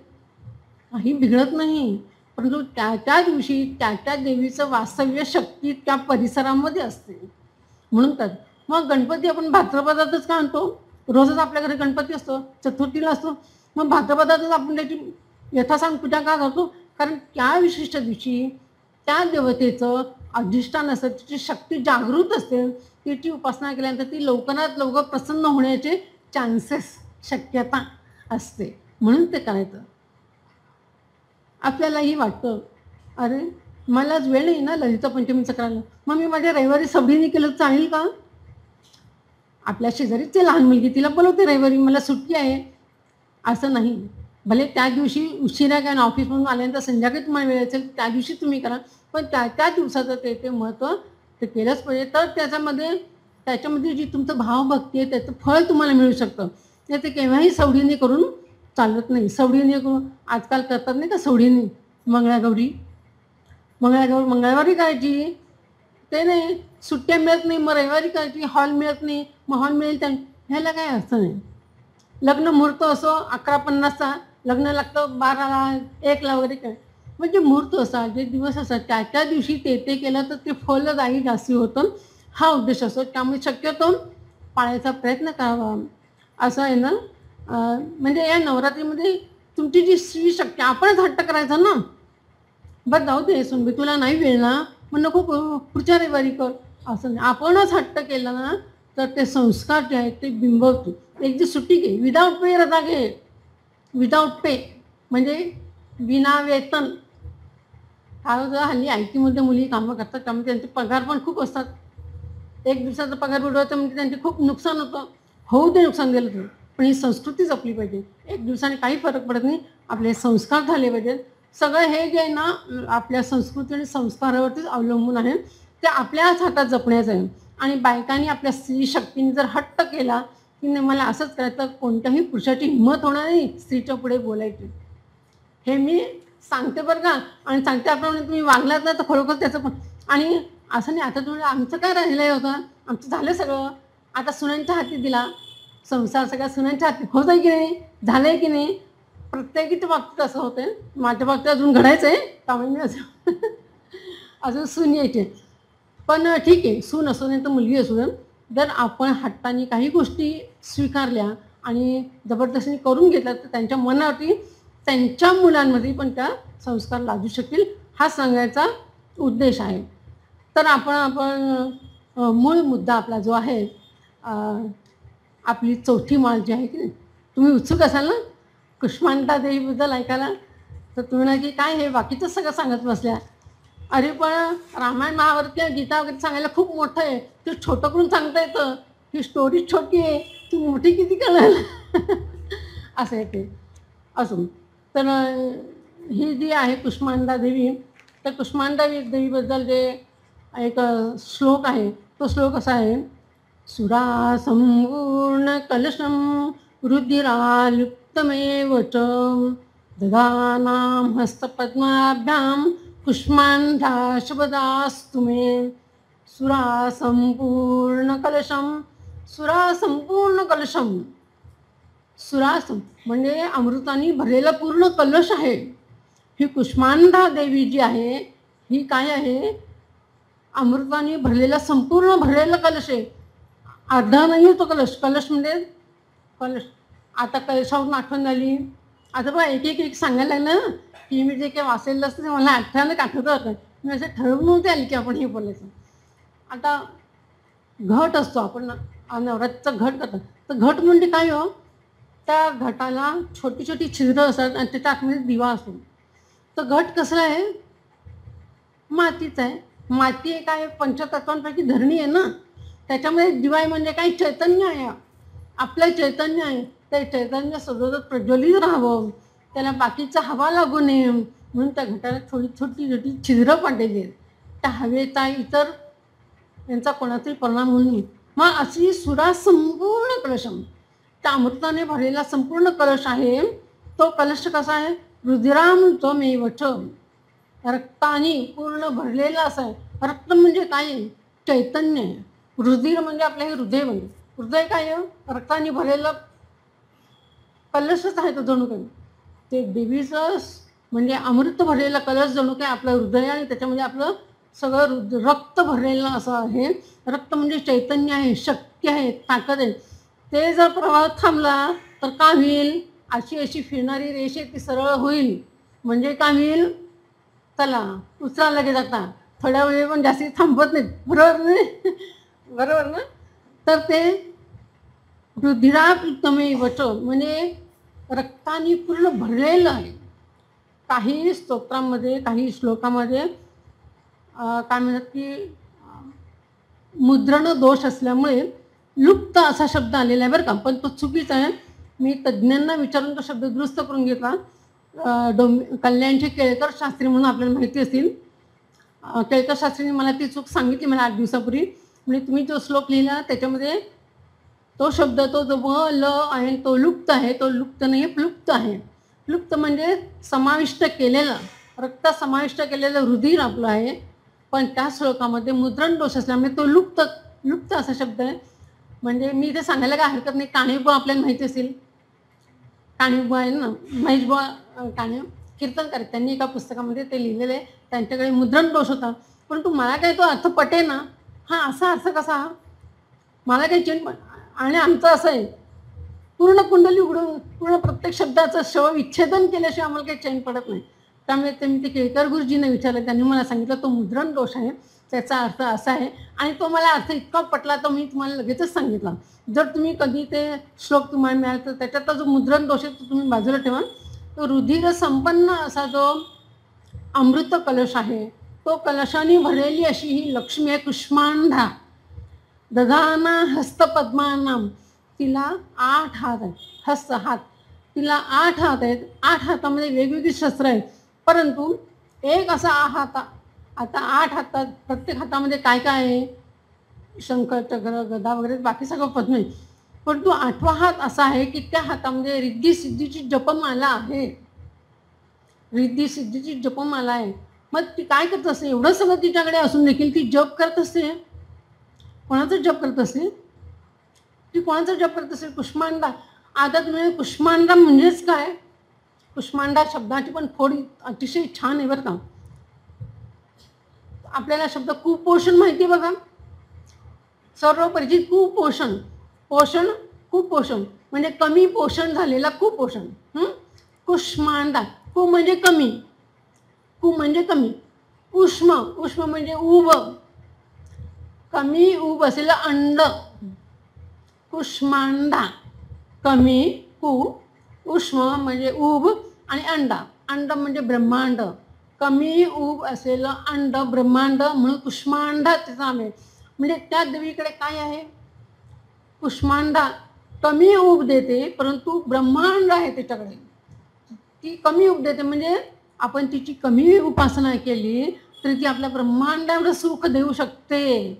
काही बिघडत नाही. परंतु त्या दिवशी त्या देवीचं वास्तव्य शक्ती त्या परिसरामध्ये असते म्हणून. तर मग गणपती आपण भाद्रपदातच का आणतो, रोजच आपल्या घरी गणपती असतो, चतुर्थीला असतो, मग भाद्रपदातच आपण त्याची यथासांग पूजा का करतो, कारण त्या विशिष्ट दिवशी त्या देवतेचं अधिष्ठान असतं, तिची शक्ती जागृत असते, तिची उपासना केल्यानंतर ती लवकरात लवकर प्रसन्न होण्याचे चान्सेस शक्यता असते, म्हणून ते करायचं. आपल्यालाही वाटतं अरे मलाच वेळ नाही ना ललिता पंचमीचं करायला, मग मी माझ्या रविवारी सबडीने केलं चालेल का. आपल्या शेजारीच ते लहान मुलगी, तिला बोलवते रविवारी मला सुट्टी आहे, असं नाही. भले त्या दिवशी उशिरा काय ऑफिसमधून आल्यानंतर संध्याकाळी तुम्हाला वेळ असेल त्या दिवशी तुम्ही करा, पण त्या दिवसाचं ते महत्त्व ते केलंच पाहिजे. तर त्याच्यामध्ये जी तुमचं भावभक्ती आहे त्याचं फळ तुम्हाला मिळू शकतं. ते केव्हाही सवडीने करून चालत नाही. सवडीने करून आजकाल करतात नाही का, सवडीने मंगळागौरी मंगळवारी करायची, ते नाही सुट्ट्या मिळत नाही, मग रविवारी करायची, हॉल मिळत नाही, मग हॉल मिळेल त्या ह्याला काय अर्थ नाही. लग्न मुहूर्त असो 11:50चा, लग्न लागतं 12ला 1ला वगैरे काय, म्हणजे मुहूर्त असा जे दिवस असतात त्या दिवशी ते केलं तर ते फलदायी जास्ती होतं, हा उद्देश असतो. त्यामुळे शक्यतो पाळायचा प्रयत्न करावा असं आहे ना. म्हणजे या नवरात्रीमध्ये तुमची जी स्त्री शक्ती आपणच हट्ट करायचा ना, बरं जाऊ दे सुनबी तुला नाही वेळ ना, मग नको करू पुढच्या रविवारी कर, असं नाही. आपणच हट्ट केला ना तर ते संस्कार जे आहेत ते बिंबवतो. एक जी सुट्टी घे, विदाऊट पे रजा घे, विदाऊट पे म्हणजे विना वेतन. हा जर हल्ली आय टीमध्ये मुली कामं करतात त्यामुळे त्यांचे पगार पण खूप असतात. एक दिवसाचा पगार बुडवायचा म्हणजे त्यांचे खूप नुकसान होतं. होऊ दे नुकसान गेलं तर, पण ही संस्कृती जपली पाहिजे. एक दिवसाने काही फरक पडत नाही, आपले संस्कार झाले पाहिजेत. सगळं हे जे आहे ना आपल्या संस्कृती आणि संस्कारावरतीच अवलंबून आहे, ते आपल्याच हातात जपण्याचं आहे. आणि बायकांनी आपल्या स्त्री शक्तीने जर हट्ट केला की नाही मला असंच करायचं, कोणत्याही पुरुषाची हिंमत होणार नाही स्त्रीच्या पुढे बोलायची. हे मी सांगते बरं का, आणि सांगते त्याप्रमाणे तुम्ही वागलात ना तर खरोखर त्याचं पण. आणि असं नाही आता तुम्ही आमचं काय राहिलं होतं, आमचं झालं सगळं, आता सुनांच्या हाती दिला संसार, सगळ्या सुनांच्या हाती होत आहे की नाही, झालं आहे की नाही. प्रत्येकीच्या बाबतीत असं होतं. माझ्या बाबतीत अजून घडायचं आहे त्यामुळे मी असं अजून सून यायची. पण ठीक आहे, सून असू नये तर मुलगी असू दे, जर आपण हट्टाने काही गोष्टी स्वीकारल्या आणि जबरदस्तीने करून घेतल्या तर त्यांच्या मनावरती त्यांच्या मुलांमध्ये पण त्या संस्कार लादू शकतील, हा सांगायचा उद्देश आहे. तर आपण मूळ मुद्दा आपला जो आहे, आपली चौथी माळ जी आहे की नाही, तुम्ही उत्सुक असाल ना कुष्मांडा देवीबद्दल ऐकायला, तर तुम्ही ना की काय हे बाकीचं सगळं सांगत बसल्या. अरे पण रामायण महाभारत किंवा गीता वगैरे सांगायला खूप मोठं आहे, ते छोटं करून सांगता येतं. ही स्टोरी छोटी आहे, ती मोठी किती कळेल असं आहे ते. असून तर ही जी आहे कुष्मांडा देवी, त्या कुष्मांडा देवीबद्दल जे एक श्लोक आहे, तो श्लोक असा आहे: सुरा संपूर्ण कलशम रुधिरालुप्तमेव च ददानां हस्तपद्माभ्यां कुष्मांडा शब्दास्तु मे. सुरा संपूर्ण कलशम, सुरा संपूर्ण कलशम, सुरासम म्हणजे अमृताने भरलेला पूर्ण कलश आहे. ही कुष्मांडा देवी जी आहे ही काय आहे, अमृताने भरलेला संपूर्ण भरलेला कलश आहे. अर्धा नाही तो कलश. कलश म्हणजे कलश. आता कलशावरून आठवण झाली, आता बघा एक सांगायला लागलं की मी जे काही वाचलेलं असतं ते मला अचानक आठवतं होतं. मी असं ठरवून नव्हते आली की आपण हे बोलायचं. आता घट असतो, आपण नवरात्रीचा घट करतो, तर घट म्हणजे काय हो, त्या घटाला छोटी छोटी छिद्रं असतात आणि त्याच्या आतमध्ये दिवा असतो. तर घट कसला आहे, मातीचा आहे. माती आहे काय, पंचतत्वांपैकी धरणी आहे ना, त्याच्यामध्ये दिवा आहे म्हणजे काही चैतन्य आहे, आपलं चैतन्य आहे. ते चैतन्य सतत प्रज्वलित राहावं, त्याला बाकीचा हवा लागू नये म्हणून त्या घटाला थोडी छोटी छोटी छिद्रं पडलेली आहेत. त्या हवेचा इतर यांचा कोणाचाही परिणाम होऊ नये. मग अशी सुरा संपूर्ण कलशम, त्या अमृताने भरलेला संपूर्ण कलश आहे. तो कलश कसा आहे, रुधिरामृतमेव च, रक्ताने पूर्ण भरलेला असा आहे. रक्त म्हणजे काय, चैतन्य आहे. रुधिर म्हणजे आपलं हे हृदय, म्हणजे हृदय काय आहे, रक्ताने भरलेलं कलशच आहे तो जणू काही. ते देवीचं म्हणजे अमृत भरलेला कलश जणू काय आपलं हृदय, आणि त्याच्यामध्ये आपलं सगळं रक्त भरलेलं असं आहे. रक्त म्हणजे चैतन्य आहे, शक्ती आहे, ताकद आहे. ते जर प्रवाह थांबला तर काय होईल, अशी फिरणारी रेष ती सरळ होईल. म्हणजे काय होईल, चला उचला लगेच, आता थोड्या वेळ पण जास्ती थांबत नाहीत, बरोबर नाही बरोबर ना. तर ते रुधिराप्लुतमेव च म्हणजे रक्ताने पूर्ण भरलेलं आहे. काही स्तोत्रांमध्ये, काही श्लोकामध्ये काय म्हणतात की मुद्रण दोष असल्यामुळे लुप्त असा शब्द आलेला आहे बरं का, पण तो चुकीचा आहे. मी तज्ज्ञांना विचारून तो शब्द दुरुस्त करून घेतला. कल्याणचे केळकर शास्त्री म्हणून आपल्याला माहिती असतील, केळकर शास्त्रीने मला ती चूक सांगितली मला 8 दिवसापूर्वी. म्हणजे तुम्ही जो श्लोक लिहिला त्याच्यामध्ये तो शब्द, तो जो व ल आहे तो लुप्त आहे, तो लुप्त नाही प्लुप्त आहे. प्लुप्त म्हणजे समाविष्ट केलेला, रक्त समाविष्ट केलेलं रुधिर आपलं आहे, पण त्या श्लोकामध्ये मुद्रण दोष असल्यामुळे तो लुप्त असा शब्द आहे. म्हणजे मी इथे सांगायला काय हरकत नाही. काणेबुवा आपल्याला माहिती असेल, काणेबुवा आहे ना, महेशबुवा काणे कीर्तनकार, त्यांनी एका पुस्तकामध्ये ते लिहिलेलं आहे. त्यांच्याकडे मुद्रण दोष होता, परंतु मला काही तो अर्थ पटे ना. हा असा अर्थ कसा, मला काही चेन. आणि आमचं असं आहे, पूर्ण कुंडली उघडून पूर्ण प्रत्येक शब्दाचं विच्छेदन केल्याशिवाय आम्हाला काही चैन पडत नाही. त्यामुळे ते मी ते केळकर गुरुजींना विचारलं, त्यांनी मला सांगितलं तो मुद्रण दोष आहे, त्याचा अर्थ असा आहे. आणि तो मला अर्थ इतका पटला तर मी तुम्हाला लगेचच सांगितला. जर तुम्ही कधी ते श्लोक तुम्हाला मिळाला तर त्याच्यातला जो मुद्रण दोष आहे तो तुम्ही बाजूला ठेवा. तो रुधिर संपन्न असा जो अमृत कलश आहे, तो कलशाने भरलेली अशी ही लक्ष्मी आहे कुष्मांडा. दधाना हस्तपद्मानाम, तिला 8 हात आहेत. हस्त हात, तिला 8 हात आहेत. 8 हातामध्ये वेगवेगळी शस्त्र आहेत, परंतु एक असा हात. आता 8 हातात प्रत्येक हातामध्ये काय काय आहे, शंख, चक्र, गदा वगैरे बाकी सगळं पद्म आहे. परंतु 8वा हात असा आहे की त्या हातामध्ये रिद्धी सिद्धीची जपमाला आहे. रिद्धी सिद्धीची जपमाला आहे. मग ती काय करत असते, एवढं सगळं तिच्याकडे असून देखील ती जप करत असते. कोणाचं जप करत असते ती, कोणाचा जप करत असेल, कुष्मांडा. आता तुम्ही कुष्मांडा म्हणजेच काय, कुष्मांडा शब्दाची पण थोडी अतिशय छान आहे बरं का. आपल्याला शब्द कुपोषण माहिती बघा, सर्वपरिचित. कुपोषण, पोषण, कुपोषण म्हणजे कमी पोषण झालेला कुपोषण. कुष्मांडा, कु म्हणजे कमी, कु म्हणजे कमी. उष्म, उष्म म्हणजे उब, कमी उब असलेलं अंड. कुष्मांडा, कमी कु, उष्म म्हणजे उब आणि अंडा. अंड म्हणजे ब्रह्मांड, कमी उब असलेलं अंड ब्रह्मांड म्हणून कुष्मांडा त्याचं नाव आहे. म्हणजे त्या देवीकडे काय आहे, कुष्मांडा कमी उब देते, परंतु ब्रह्मांड आहे त्याच्याकडे. ती कमी उब देते म्हणजे आपण तिची कमी उपासना केली तरी ती आपल्या ब्रह्मांड एवढं सुख देऊ शकते.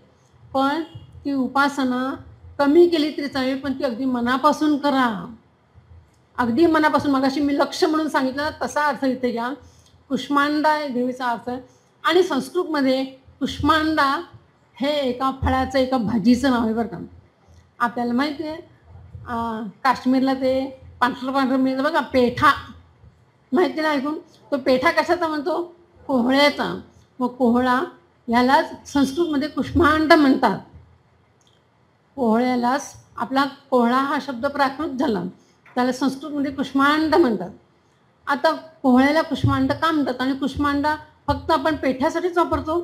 पण ती उपासना कमी केली तरी चालेल, पण ती अगदी मनापासून करा, अगदी मनापासून. मगाशी मी लक्ष म्हणून सांगितलं तसा अर्थ इथे घ्या. कुष्मांडा आहे देवीचा अर्थ. आणि संस्कृतमध्ये कुष्मांडा हे एका फळाचं, एका भाजीचं नाव आहे बरं का. आपल्याला माहिती आहे, काश्मीरला ते पांढरं पांढरं मिळतं बघा, पेठा, माहिती नाही ऐकून. तो पेठा कशाचा म्हणतो, कोहळ्याचा. मग कोहळा ह्यालाच संस्कृतमध्ये कुष्मांड म्हणतात. कोहळ्यालाच, आपला कोहळा हा शब्द प्राकृत झाला, त्याला संस्कृतमध्ये कुष्मांड म्हणतात. आता कोहळ्याला कुष्मांड का म्हणतात, आणि कुष्मांडा फक्त आपण पेठ्यासाठीच वापरतो,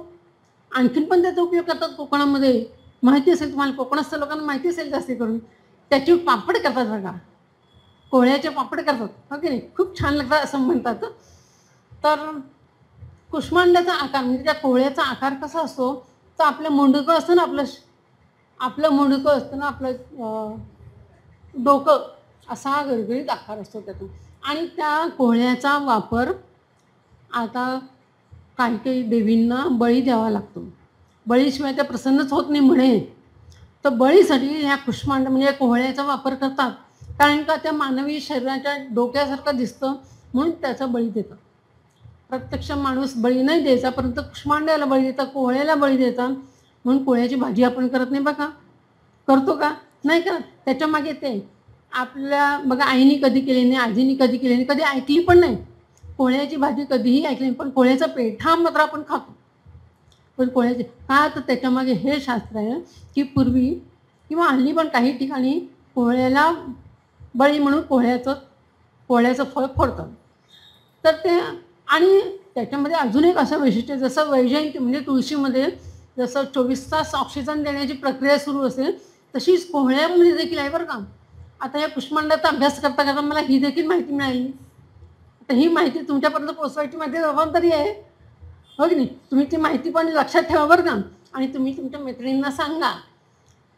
आणखीन पण त्याचा उपयोग करतात कोकणामध्ये. माहिती असेल तुम्हाला, कोकणस्थ लोकांना माहिती असेल जास्ती करून. त्याची पापड करतात बघा, कोहळ्याचे पापड करतात, हो की नाही, खूप छान लागतात असं म्हणतात. तर कुष्मांडाचा आकार म्हणजे त्या कोहळ्याचा आकार कसा असतो, तर आपलं मुंडकं असतं ना, आपलं मुंडकं असतं ना, आपलं डोकं, असा गळगळीत आकार असतो त्यातून. आणि त्या कोहळ्याचा वापर आता काही काही देवींना बळी द्यावा लागतो, बळीशिवाय त्या प्रसन्नच होत नाही म्हणे. तर बळीसाठी ह्या कुष्मांड म्हणजे कोहळ्याचा वापर करतात, कारण का त्या मानवी शरीराच्या डोक्यासारखं दिसतं म्हणून त्याचा बळी देतात. प्रत्यक्ष माणूस बळी नाही द्यायचा, परंतु कुष्मांड्याला बळी देतात, कोहळ्याला बळी देतात. म्हणून कोहळ्याची भाजी आपण करत नाही बघा, करतो का, नाही करत. त्याच्या मागे ते आपल्या बघा, आईनी कधी केली नाही, आजीनी कधी केली नाही, कधी ऐकली पण नाही. कोहळ्याची भाजी कधीही ऐकली नाही, पण कोहळ्याचा पेठा मात्र आपण खातो. पण कोहळ्याचे का, तर त्याच्यामागे हे शास्त्र आहे की पूर्वी किंवा हल्ली पण काही ठिकाणी कोहळ्याला बळी म्हणून कोहळ्याचं फळ फोडतात. तर ते, आणि त्याच्यामध्ये अजून एक असं वैशिष्ट्य, जसं वैजयंती म्हणजे तुळशीमध्ये जसं 24 तास ऑक्सिजन देण्याची प्रक्रिया सुरू असेल, तशीच कोहळ्यामध्ये देखील आहे बरं का. आता या कुष्मांडाचा अभ्यास करता करता मला ही देखील माहिती मिळाली. आता ही माहिती तुमच्यापर्यंत पोचवायची माझी जबाबदारी आहे, हो की नाही. तुम्ही ती माहिती पण लक्षात ठेवा बरं का, आणि तुम्ही तुमच्या मैत्रिणींना सांगा.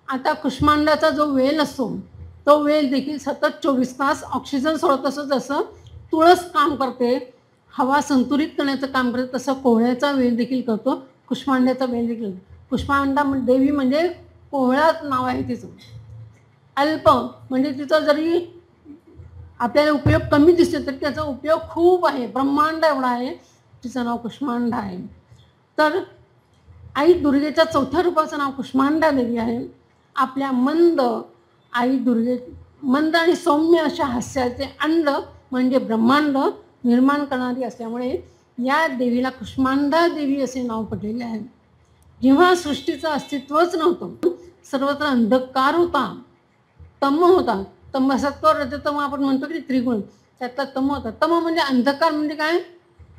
आता कुष्मांडाचा जो वेल असतो, तो वेल देखील सतत 24 तास ऑक्सिजन सोडत असतो. जसं तुळस काम करते, हवा संतुलित करण्याचं काम करते, तसं कोहळ्याचा वेल देखील करतो, कुष्मांड्याचा वेल देखील. कुष्मांडा देवी म्हणजे कोहळाच नाव आहे तिचं. अल्प म्हणजे तिचा जरी आपल्याला उपयोग कमी दिसतो तरी त्याचा उपयोग खूप आहे, ब्रह्मांड एवढा आहे. तिचं नाव कुष्मांडा आहे. तर आई दुर्गेच्या चौथ्या रूपाचं नाव कुष्मांडा देवी आहे. आपल्या मंद आई दुर्गे मंद आणि सौम्य अशा हास्याचे अंड म्हणजे ब्रह्मांड निर्माण करणारी असल्यामुळे या देवीला कुष्मांडा देवी असे नाव पडलेले आहे. जेव्हा सृष्टीचं अस्तित्वच नव्हतं, सर्वत्र अंधकार होता, तम होता. तम सत्व रजतम आपण म्हणतो की त्रिगुण, त्यातला तम होता. तम म्हणजे अंधकार म्हणजे काय?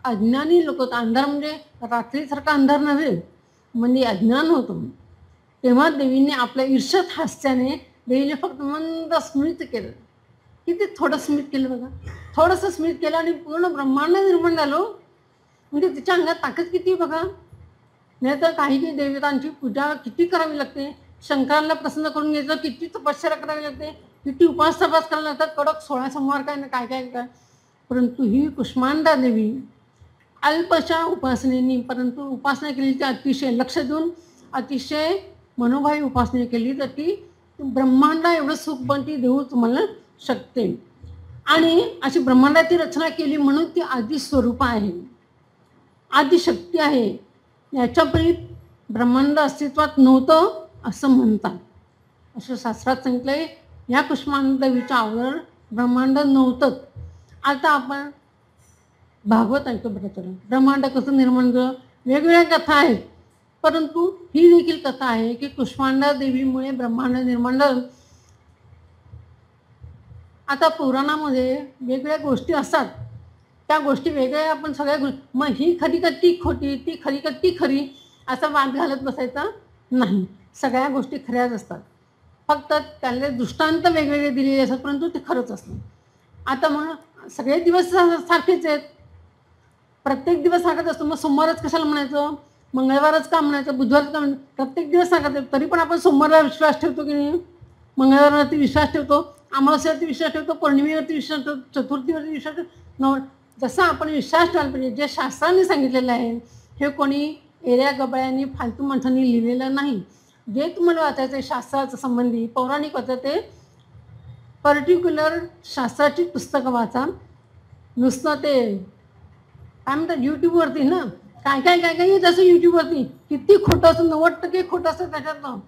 अज्ञानी लोक होता. अंधार म्हणजे रात्रीसारखा अंधार नव्हे, म्हणजे अज्ञान होतं. तेव्हा देवीने आपल्या ईर्षत हास्याने देवीने फक्त मंद स्मित केलं. किती थोडं स्मित केलं बघा, थोडंसं स्मित केलं आणि पूर्ण ब्रह्मांड निर्माण झालं. म्हणजे तिच्या अंगात ताकद किती बघा. नाही तर काही काही देवतांची पूजा किती करावी लागते, शंकराला प्रसन्न करून घ्यायचं किती तपश्चर्या करावी लागते, किती उपास तपास करायला लागतात, कडक 16 सोमवार काय ना काय काय काय. परंतु ही कुष्मांडा देवी अल्पशा उपासनेनी, परंतु उपासना केली ती अतिशय लक्ष देऊन अतिशय मनोभावी उपासना केली तर ती ब्रह्मांडा एवढं सुख पण ती देऊ तुम्हाला शकते. आणि अशी ब्रह्मांडाची रचना केली म्हणून ती आदि स्वरूप आहे, आदिशक्ती आहे. याच्यापरी ब्रह्मांड अस्तित्वात नव्हतं असं म्हणतात. असं शास्त्रात सांगितलंय, या कुष्मांडा देवीच्या अगोदर ब्रह्मांड नव्हतंच. आता आपण भागवत ऐकतो बरं. तर ब्रह्मांड कसं निर्माण झालं, वेगवेगळ्या कथा आहेत, परंतु ही देखील कथा आहे की कुष्मांडा देवीमुळे ब्रह्मांड निर्माण झालं. आता पुराणामध्ये वेगवेगळ्या गोष्टी असतात, त्या गोष्टी वेगळ्या आपण सगळ्या मग ही खरी का ती खोटी, ती खरी का ती खरी असा वाद घालत बसायचा नाही. सगळ्या गोष्टी खऱ्याच असतात, फक्त त्याला दृष्टांत वेगवेगळे दिलेले असतात, परंतु ते खरंच असतं. आता मग सगळे दिवस सारखेच आहेत, प्रत्येक दिवस सांगत असतो. मग सोमवारच कशाला म्हणायचं, मंगळवारच का म्हणायचं, बुधवारच का म्हणायचं, प्रत्येक दिवस सांगत आहे. तरी पण आपण सोमवारला विश्वास ठेवतो की नाही, मंगळवारवरती विश्वास ठेवतो, अमावस्यावरती विश्वास ठेवतो, पौर्णिमेवरती विश्वास ठेवतो, चतुर्थीवरती विश्वास ठेवतो. जसा आपण विश्वास ठेवायला पाहिजे. जे शास्त्राने सांगितलेलं आहे हे कोणी एऱ्या गबळ्यांनी फालतू माणसांनी लिहिलेलं नाही. जे तुम्हाला वाचायचं आहे शास्त्राचं संबंधी पौराणिक वाचायचं ते पर्टिक्युलर शास्त्राची पुस्तकं वाचा. नुसतं ते काय म्हणतात यूट्यूबवरती ना काय काय काय काय येत असं यूट्यूबवरती, किती खोटं असतं, 90% खोटं असतं त्याच्यातनं.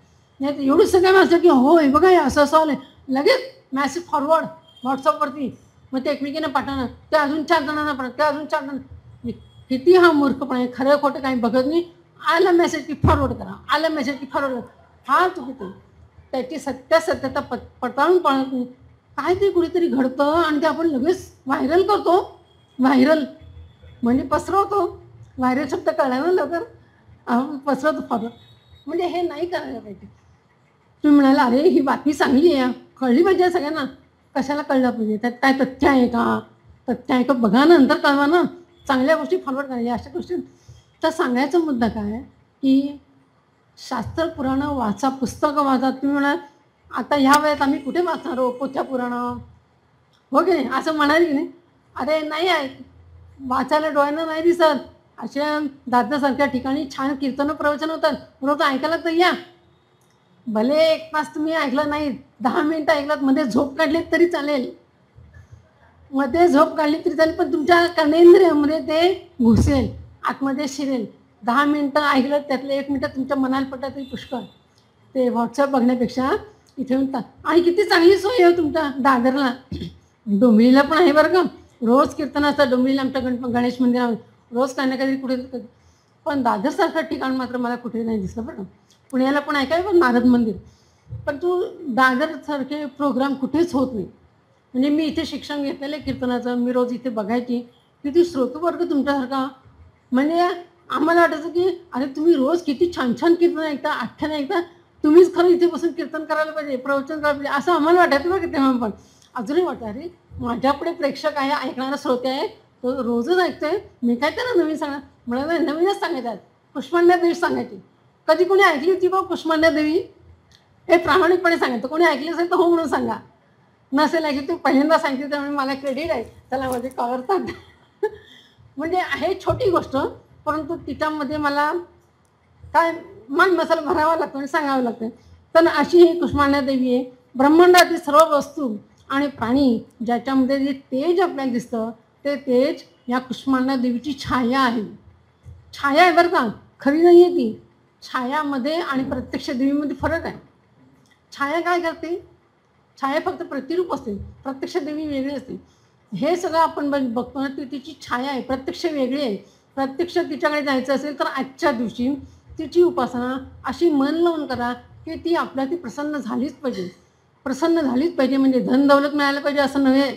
नाही तर एवढं सगळं माणसं की हो हे बघा हे असं असं आलं, लगेच मॅसेज फॉरवर्ड व्हॉट्सअपवरती, मग ते एकमेकींना पाठवणं, ते अजून 4 जणांना पाठवणं, ते अजून 4 जण. किती हा मूर्खपणा आहे. खरं खोटं काही बघत नाही. आला मेसेज की फॉरवर्ड करा, आला मेसेज की फॉरवर्ड करा, हा चुकीचं. त्याची सत्यता पडताळून पाळत नाही. काय ते कुठेतरी घडतं आणि ते आपण लगेच व्हायरल करतो. व्हायरल म्हणजे पसरवतो. व्हायरल शब्द कळला ना लवकर, पसरवतो फॉरवर्ड. म्हणजे हे नाही करायला पाहिजे. तुम्ही म्हणाला अरे ही बातमी चांगली आहे, कळली पाहिजे सगळ्यांना. कशाला कळलं पाहिजे, त्यात काय तथ्य आहे का, तथ्य आहे का बघा, नंतर कळवा ना. चांगल्या गोष्टी फॉरवर्ड करायच्या, अशा गोष्टी. तर सांगायचा मुद्दा काय की शास्त्र पुराणं वाचा, पुस्तकं वाचा. तुम्ही म्हणाल आता ह्या वयात आम्ही कुठे वाचणार हो पोथ्या पुराणं, हो की नाही, असं म्हणाल की नाही. अरे नाही आहे, वाचायला डोळ्यांना नाही दिसत. अशा दादरसारख्या ठिकाणी छान कीर्तन प्रवचन होतात, रोज ऐकायला तर या. भले 1 तास तुम्ही ऐकलं नाही, 10 मिनिटं ऐकलात, मध्ये झोप काढली तरी चालेल, मध्ये झोप काढली तरी चालेल, पण तुमच्या कर्णेंद्रियामध्ये ते घुसेल, आतमध्ये शिरेल. 10 मिनिटं ऐकलं त्यातलं 1 मिनिटं तुमच्या मनाला पडलं तरी पुष्कळ. ते व्हॉट्सअप बघण्यापेक्षा इथे येऊन आणि किती चांगली सोय आहे तुमच्या दादरला. डोंबिवलीला पण आहे बरं का, रोज कीर्तन असतं डोंबिवलीला आमच्या गणेश मंदिरामध्ये, रोज काही ना काहीतरी कुठे. पण दादरसारखं ठिकाण मात्र मला कुठे नाही दिसलं बरं. पुण्याला पण आहे काय पण नारद मंदिर, पण तू दादरसारखे प्रोग्राम कुठेच होत नाही. म्हणजे मी इथे शिक्षण घेतलेलं आहे कीर्तनाचं, मी रोज इथे बघायची. किती श्रोतवर्ग तुमच्यासारखा, म्हणजे आम्हाला वाटायचं की अरे तुम्ही रोज किती छान छान कीर्तन ऐकता, आख्यान ऐकता, तुम्हीच खरं इथे बसून कीर्तन करायला पाहिजे, प्रवचन करायला पाहिजे, असं आम्हाला वाटायचं बघा तेव्हा. पण अजूनही वाटतं अरे माझ्यापुढे प्रेक्षक आहे, ऐकणारा श्रोते आहे, तो रोजच ऐकतोय, मी काय त्याला नवीन सांगणार. मला नवीनच सांगायचं आहे, कुष्मांडा देवी सांगायची. कधी कोणी ऐकली होती बघ कुष्मांडा देवी, हे प्रामाणिकपणे सांगायचं. कोणी ऐकली असेल तर हो म्हणून सांगा, नसेल ऐकली तू पहिल्यांदा सांगितलं त्यामुळे मला क्रेडिट आहे, त्याला माझे कळतात. म्हणजे हे छोटी गोष्ट, परंतु तिच्यामध्ये मला काय मान मसाला भरावा लागतो आणि सांगावं लागतं. तर अशी ही कुष्मांडा देवी आहे. ब्रह्मांडातील सर्व वस्तू आणि प्राणी ज्याच्यामध्ये जे तेज आपल्याला दिसतं ते तेज या कुष्मांडा देवीची छाया आहे. छाया आहे बरं का, खरी नाही आहे ती. छायामध्ये आणि प्रत्यक्ष देवीमध्ये फरक आहे. छाया काय करते? छाया फक्त प्रतिरूप असते, प्रत्यक्ष देवी वेगळी असते. हे सगळं आपण बघतो ना, ती तिची छाया आहे, प्रत्यक्ष वेगळी आहे. प्रत्यक्ष तिच्याकडे जायचं असेल तर आजच्या दिवशी तिची उपासना अशी मन लावून करा की ती आपल्या ती प्रसन्न झालीच पाहिजे. प्रसन्न झालीच पाहिजे म्हणजे धन दौलत मिळायला पाहिजे असं नव्हे.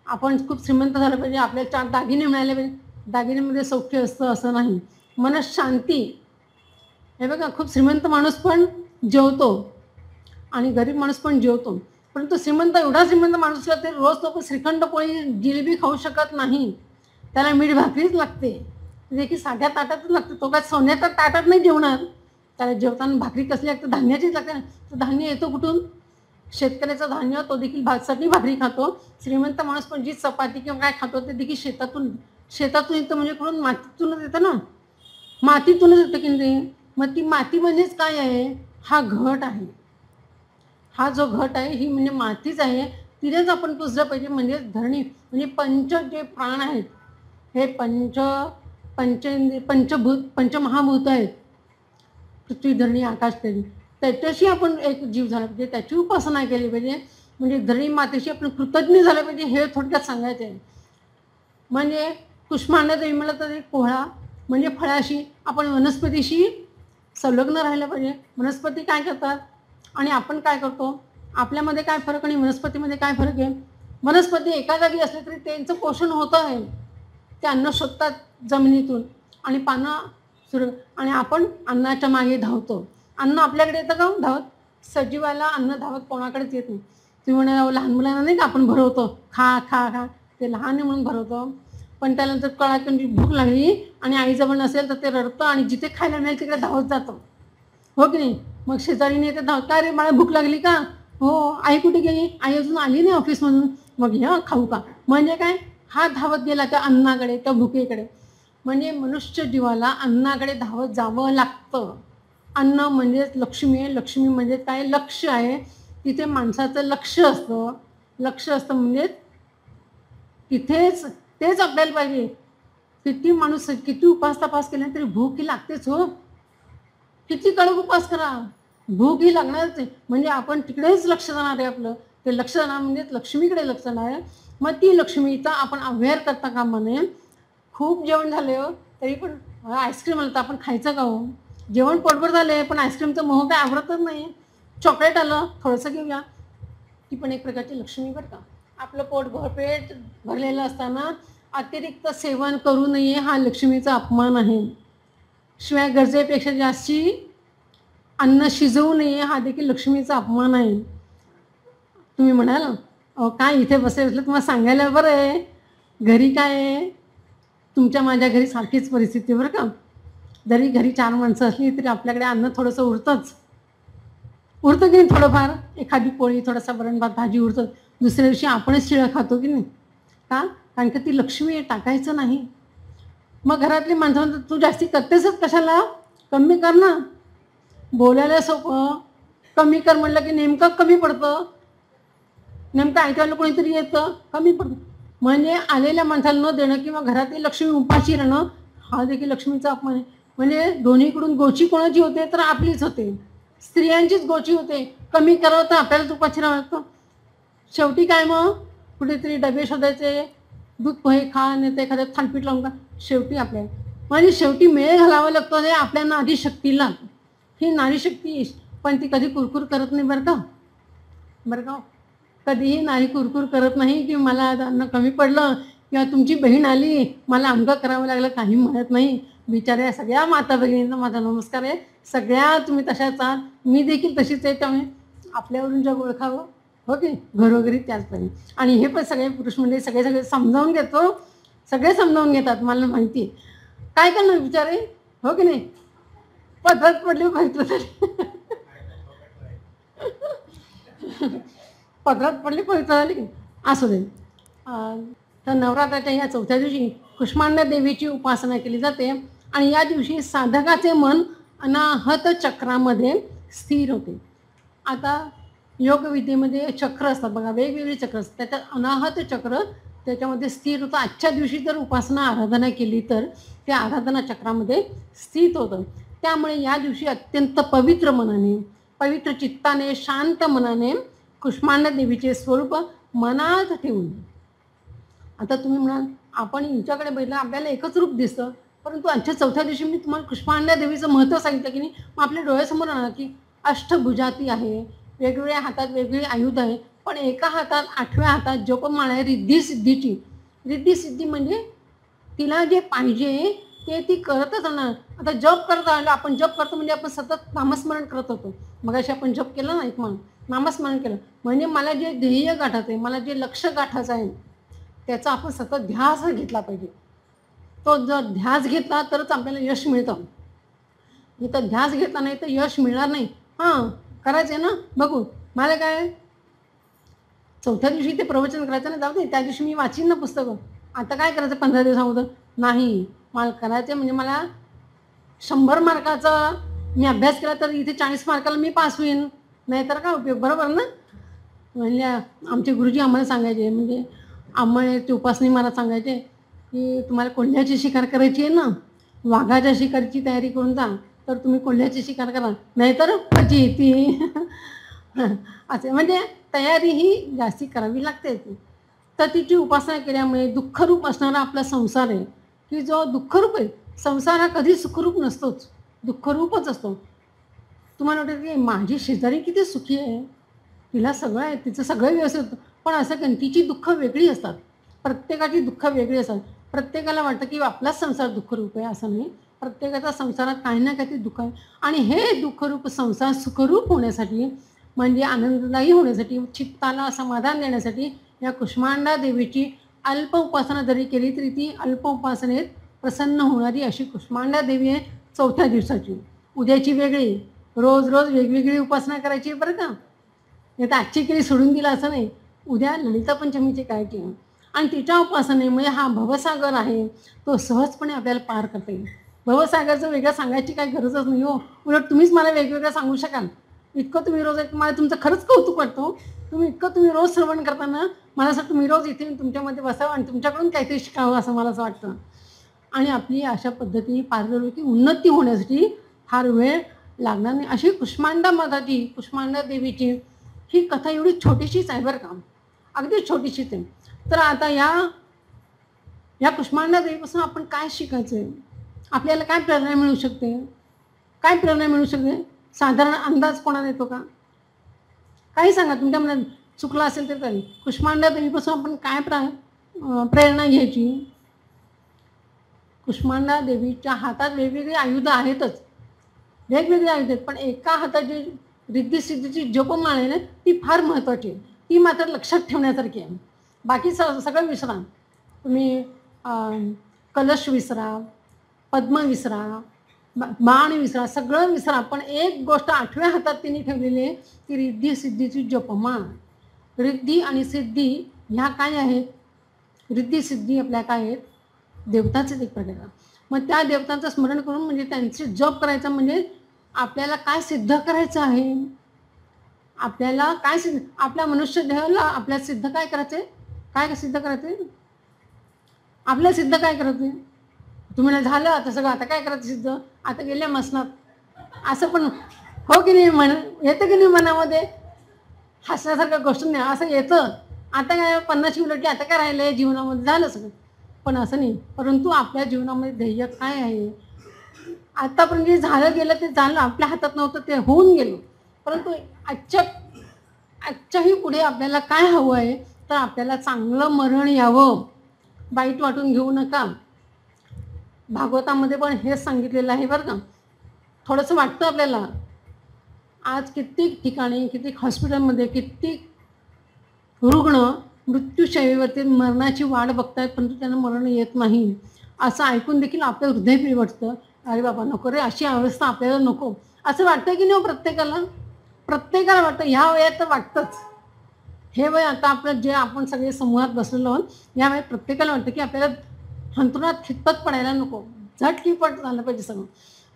आपण खूप श्रीमंत झालं पाहिजे, आपल्याला 4 दागिने मिळाले पाहिजे, दागिन्यामध्ये सौख्य असतं असं नाही. मनःशांती. हे बघा, खूप श्रीमंत माणूस पण जेवतो आणि गरीब माणूस पण जेवतो, परंतु श्रीमंत एवढा श्रीमंत माणूस असला तरी रोज तो श्रीखंड पोळी जिलेबी खाऊ शकत नाही. त्याला मीठ भाकरीच लागते, देखील साध्या ताटातच लागते. तो काय सोन्याच्या ताटात नाही जेवणार. त्याला जेवताना भाकरी कसली लागते? धान्याचीच लागते ना. तर धान्य येतो कुठून? शेतकऱ्याचं धान्य, तो देखील भातसाठी भाकरी खातो. श्रीमंत माणूस पण जी चपाती किंवा काय खातो ते देखील शेतातून येतं. म्हणजे कुठून? मातीतूनच येतं ना, मातीतूनच येतं की नाही. मग ती माती म्हणजेच काय आहे? हा घट आहे. हा जो घट आहे ही म्हणजे मातीच आहे. तिथेच आपण पुजलं पाहिजे. म्हणजे धरणी म्हणजे पंच जे प्राण आहेत, हे पंचमहाभूत आहेत, पृथ्वी धरणी आकाश तेज. त्याच्याशी आपण एक जीव झाला पाहिजे, त्याची उपासना केली पाहिजे. म्हणजे धरणी मातेशी आपण कृतज्ञ झालं पाहिजे, हे थोडक्यात सांगायचं आहे. म्हणजे कुष्मांडा देवी मला तर कोहळा म्हणजे फळाशी आपण वनस्पतीशी संलग्न राहिलं पाहिजे. वनस्पती काय करतात आणि आपण काय करतो, आपल्यामध्ये काय फरक आणि वनस्पतीमध्ये काय फरक आहे? वनस्पती एका जागी असले तरी त्यांचं पोषण होतं आहे. ते अन्न शोधतात जमिनीतून आणि पानं आणि आपण अन्नाच्या मागे धावतो. अन्न आपल्याकडे येतं का धावत? सजीवाला अन्न धावत कोणाकडेच येत नाही. तुम्ही म्हणा लहान मुलांना नाही का आपण भरवतो, खा खा खा, ते लहान आहे म्हणून भरवतो. पण त्यानंतर कळाकी भूक लागली आणि आईजवळ नसेल तर ते रडतं आणि जिथे खायला मिळेल तिकडे धावत जातं, हो की नाही. मग शेजारीने ते धावत, का रे मला भूक लागली का? हो. आई कुठे गेली? आई अजून आली नाही ऑफिसमधून. मग ह्या खाऊ का? म्हणजे काय? हा धावत गेला त्या अन्नाकडे, त्या भुकेकडे. म्हणजे मनुष्य जीवाला अन्नाकडे धावत जावं लागतं. अन्न म्हणजेच लक्ष्मी आहे. लक्ष्मी म्हणजे काय? लक्ष आहे. तिथे माणसाचं लक्ष असतं. लक्ष असतं म्हणजे तिथेच तेच आपल्याला पाहिजे. किती माणूस किती उपास तपास केला तरी भूक ही लागतेच हो. किती कडक उपास करा, भूक ही लागणारच आहे. म्हणजे आपण तिकडेच लक्ष जाणार आहे आपलं. ते लक्ष जाणार म्हणजे लक्ष्मीकडे लक्ष जाणार आहे. मग ती लक्ष्मीचा आपण अव्हेर करता कामा नये. खूप जेवण झाले हो तरी पण आईस्क्रीम आलं तर आपण खायचं का हो? जेवण पोटभर झाले पण आईस्क्रीमचं मोह काय आवरतच नाही. चॉकलेट आलं थोडंसं घेऊया, ती पण एक प्रकारची लक्ष्मी बरं का. आपलं पोट भरपेट भरलेलं असताना अतिरिक्त सेवन करू नये, हा लक्ष्मीचा अपमान आहे. शिवाय गरजेपेक्षा जास्ती अन्न शिजवू नये, हा देखील लक्ष्मीचा अपमान आहे. तुम्ही म्हणाल अहो काय इथे बसले तुम्हाला सांगायला बरं आहे, घरी काय आहे? तुमच्या माझ्या घरी सारखीच परिस्थिती बरं का. जरी घरी 4 माणसं असली तरी आपल्याकडे अन्न थोडंसं उरतं की नाही. थोडंफार एखादी पोळी, थोडासा वरण भात भाजी उरतं. दुसऱ्या दिवशी आपणच शिळं खातो की नाही. का? कारण की ती लक्ष्मी आहे, टाकायचं नाही. मग घरातली माणसं म्हणतात तू जास्ती करतेसच कशाला, कमी कर ना. बोलायला सोपं, कमी कर म्हटलं की नेमकं कमी पडतं. नेमकं ऐकायला कोणीतरी येतं, कमी पडतं. म्हणजे आलेल्या माणसाला न देणं किंवा घरातली लक्ष्मी उपाशी राहणं, हा देखील लक्ष्मीचा अपमान आहे. म्हणजे दोन्हीकडून गोची कोणाची होते तर आपलीच होते, स्त्रियांचीच गोची होते. कमी करावं तर आपल्यालाच उपाशी राहावं लागतं. शेवटी काय मग कुठेतरी डबे शोधायचे, दूध पोहे खा नाही तर एखादं थालपीठ लावून का, शेवटी आपल्याला म्हणजे शेवटी मेळ घालावा लागतो. हे आपल्या नारी शक्तीला. ही नारी शक्ती पण ती कधी कुरकुर करत नाही बरं का. कधीही नारी कुरकुर करत नाही की मला अन्न कमी पडलं किंवा तुमची बहीण आली मला अमकं करावं लागलं, काही म्हणत नाही. बिचाऱ्या सगळ्या माता भगिनींना माझा नमस्कार आहे. सगळ्या तुम्ही तशाच आहात, मी देखील तशीच आहे. त्यामुळे आपल्यावरून जग ओळखावं, हो की घरोघरी त्याचप्रमाणे. आणि हे पण सगळे पुरुष म्हणजे सगळे समजावून घेतो, सगळे समजावून घेतात, मला माहिती आहे. काय करणार बिचारे, हो की नाही. पदरात पडले पवित्र झाले पदरात पडले पवित्र झाले की असू दे. तर नवरात्राच्या या 4थ्या दिवशी कुष्मांडा देवीची उपासना केली जाते आणि या दिवशी साधकाचे मन अनाहत चक्रामध्ये स्थिर होते. आता योगविद्येमध्ये चक्र असतात बघा, वेगवेगळे चक्र असतात. त्याच्यात अनाहत चक्र त्याच्यामध्ये स्थिर होतं. आजच्या दिवशी जर उपासना आराधना केली तर ते आराधना चक्रामध्ये स्थित होतं. त्यामुळे या दिवशी अत्यंत पवित्र मनाने, पवित्र चित्ताने, शांत मनाने कुष्मांडा देवीचे स्वरूप मनात ठेवून, आता तुम्ही म्हणाल आपण हिच्याकडे बघितलं आपल्याला एकच रूप दिसतं, परंतु आजच्या चौथ्या दिवशी मी तुम्हाला कुष्मांडा देवीचं महत्त्व सांगितलं की नाही. मग आपल्या डोळ्यासमोर आणा की अष्टभुजाती आहे, वेगवेगळ्या हातात वेगवेगळी आयुध आहे, पण एका हातात 8व्या हातात जपमाळ आहे रिद्धी सिद्धीची. रिद्धी सिद्धी म्हणजे तिला जे पाहिजे ते ती करतच राहणार. आता जप करत राहिलो आपण, जप करतो म्हणजे आपण सतत नामस्मरण करत होतो. मग अशी आपण जप केलं ना, एक म्हणून नामस्मरण केलं म्हणजे मला जे ध्येय गाठायचं आहे, मला जे लक्ष गाठायचं आहे त्याचा आपण सतत ध्यास घेतला पाहिजे. तो जर ध्यास घेतला तरच आपल्याला यश मिळतं. इथं ध्यास घेतला नाही तर यश मिळणार नाही. हां, करायचं आहे ना, बघू मला काय चौथ्या दिवशी ते प्रवचन करायचं ना, जाऊ दे त्या दिवशी मी वाचीन ना पुस्तकं. आता काय करायचं 15 दिवसामध्ये नाही, मला करायचं म्हणजे मला 100 मार्काचा मी अभ्यास केला तर इथे 40 मार्काला मी पास होईन, नाहीतर काय उपयोग, बरोबर ना. म्हणजे आमचे गुरुजी आम्हाला सांगायचे, म्हणजे आम्हाला ते उपासनी मला सांगायचे की तुम्हाला कोल्ह्याची शिकार करायची आहे ना, वाघाच्या शिकारची तयारी करून जा, तर तुम्ही कोल्ह्याची शिकार करा, नाहीतर माझी येते. असे म्हणजे तयारी ही जास्ती करावी लागते. तर तिची उपासना केल्यामुळे दुःखरूप असणारा आपला संसार आहे की जो दुःखरूप आहे, संसार हा कधी सुखरूप नसतोच, दुःखरूपच असतो. तुम्हाला वाटतं की माझी शेजारी किती सुखी आहे, तिला सगळं आहे, तिचं सगळं व्यवस्थित होतं, पण असं काही तिची दुःख वेगळी असतात. प्रत्येकाची दुःख वेगळी असतात. प्रत्येकाला वाटतं की आपलाच संसार दुःखरूप आहे, असं नाही. प्रत्येकाचा संसारात काही ना काहीतरी दुःख आहे आणि हे दुःखरूप संसार सुखरूप होण्यासाठी, म्हणजे आनंददायी होण्यासाठी, चित्ताला समाधान देण्यासाठी या कुष्मांडा देवीची अल्प उपासना जरी केली तरी ती अल्प उपासनेत प्रसन्न होणारी अशी कुष्मांडा देवी आहे. चौथ्या दिवसाची उद्याची वेगळी, रोज रोज वेगवेगळी उपासना करायची बरं का. नाही तर आजची केली सोडून दिला असं नाही. उद्या ललिता पंचमीची काय केलं आणि तिच्या उपासनेमुळे हा भवसागर आहे तो सहजपणे आपल्याला पार करता येईल. भवसागरचं वेगळं सांगायची काही गरजच नाही हो. उलट तुम्हीच मला वेगवेगळं सांगू शकाल. इतकं तुम्ही रोज मला तुमचं खरंच कौतुक वाटतं. इतकं तुम्ही रोज श्रवण करताना मला असं तुम्ही रोज इथे तुमच्यामध्ये बसावं आणि तुमच्याकडून काहीतरी शिकावं असं मला असं वाटतं. आणि आपली अशा पद्धतीने पारदर्शकी उन्नती होण्यासाठी फार वेळ लागणार नाही. अशी कुष्मांडा माताची, कुष्मांडा देवीची ही कथा एवढी छोटीशीच आहे बरं का, अगदी छोटीशीच आहे. तर आता या कुष्मांडा देवीपासून आपण काय शिकायचं आहे, आपल्याला काय प्रेरणा मिळू शकते, काय प्रेरणा मिळू शकते, साधारण अंदाज कोणाला येतो का? काही सांगा, तुमच्या मनात चुकलं असेल तर तरी. कुष्मांडा देवीपासून आपण काय प्रेरणा घ्यायची? कुष्मांडा देवीच्या हातात वेगवेगळी आयुधं आहेतच, वेगवेगळी आयुध आहेत, पण एका हाताची रिद्धी सिद्धीची जपमाळ आहे ना, ती फार महत्त्वाची आहे. ती मात्र लक्षात ठेवण्यासारखी आहे. बाकी सगळं विसरा. तुम्ही कलश विसरा, पद्म विसरा, बाण विसरा, सगळं विसरा, पण एक गोष्ट 8व्या हातात तिने ठेवलेली आहे, ती रिद्धी सिद्धीची जपमाळ. रिद्धी आणि सिद्धी ह्या काय आहेत? रिद्धी सिद्धी आपल्या काय आहेत? देवताचेच एक प्रकार. मग त्या देवतांचं स्मरण करून म्हणजे त्यांचे जप करायचं, म्हणजे आपल्याला काय सिद्ध करायचं आहे, आपल्याला काय सिद्ध, आपल्या मनुष्य देहाला आपल्याला सिद्ध काय करायचं आहे, काय सिद्ध करायचं आहे, आपल्याला सिद्ध काय करायचं आहे. तुम्ही झालं आता सगळं, आता काय करायचं सिद्ध, आता गेल्या मसनात, असं पण हो की नाही, येतं की नाही मनामध्ये, हसण्यासारख्या गोष्ट नाही, असं येतं. आता काय 50 उलटली, आता काय राहिलं आहे जीवनामध्ये, झालं सगळं. पण असं नाही. परंतु आपल्या जीवनामध्ये ध्येय काय आहे, आतापर्यंत जे झालं गेलं ते झालं, आपल्या हातात नव्हतं ते होऊन गेलं. परंतु आजच्याही पुढे आपल्याला काय हवं आहे, तर आपल्याला चांगलं मरण यावं, वाईट वाटून घेऊ नका. भागवतामध्ये पण हेच सांगितलेलं आहे बरं का. थोडंसं वाटतं आपल्याला, आज कित्येक ठिकाणी, कित्येक हॉस्पिटलमध्ये कित्येक रुग्ण मृत्यूशय्येवरती मरणाची वाट बघतायत, परंतु त्यांना मरण येत नाही. असं ऐकून देखील आपलं हृदय पिळवटतं. अरे बाबा नको रे, अशी अवस्था आपल्याला नको, असं वाटतं की नाही प्रत्येकाला. प्रत्येकाला वाटतं, ह्या वयात तर वाटतंच. हे वय आता आपलं जे आपण सगळे समूहात बसलेलो आहोत, या वयात प्रत्येकाला वाटतं की आपल्याला हंतरुणात खितपत पडायला नको, झटकीपट झालं पाहिजे सगळं.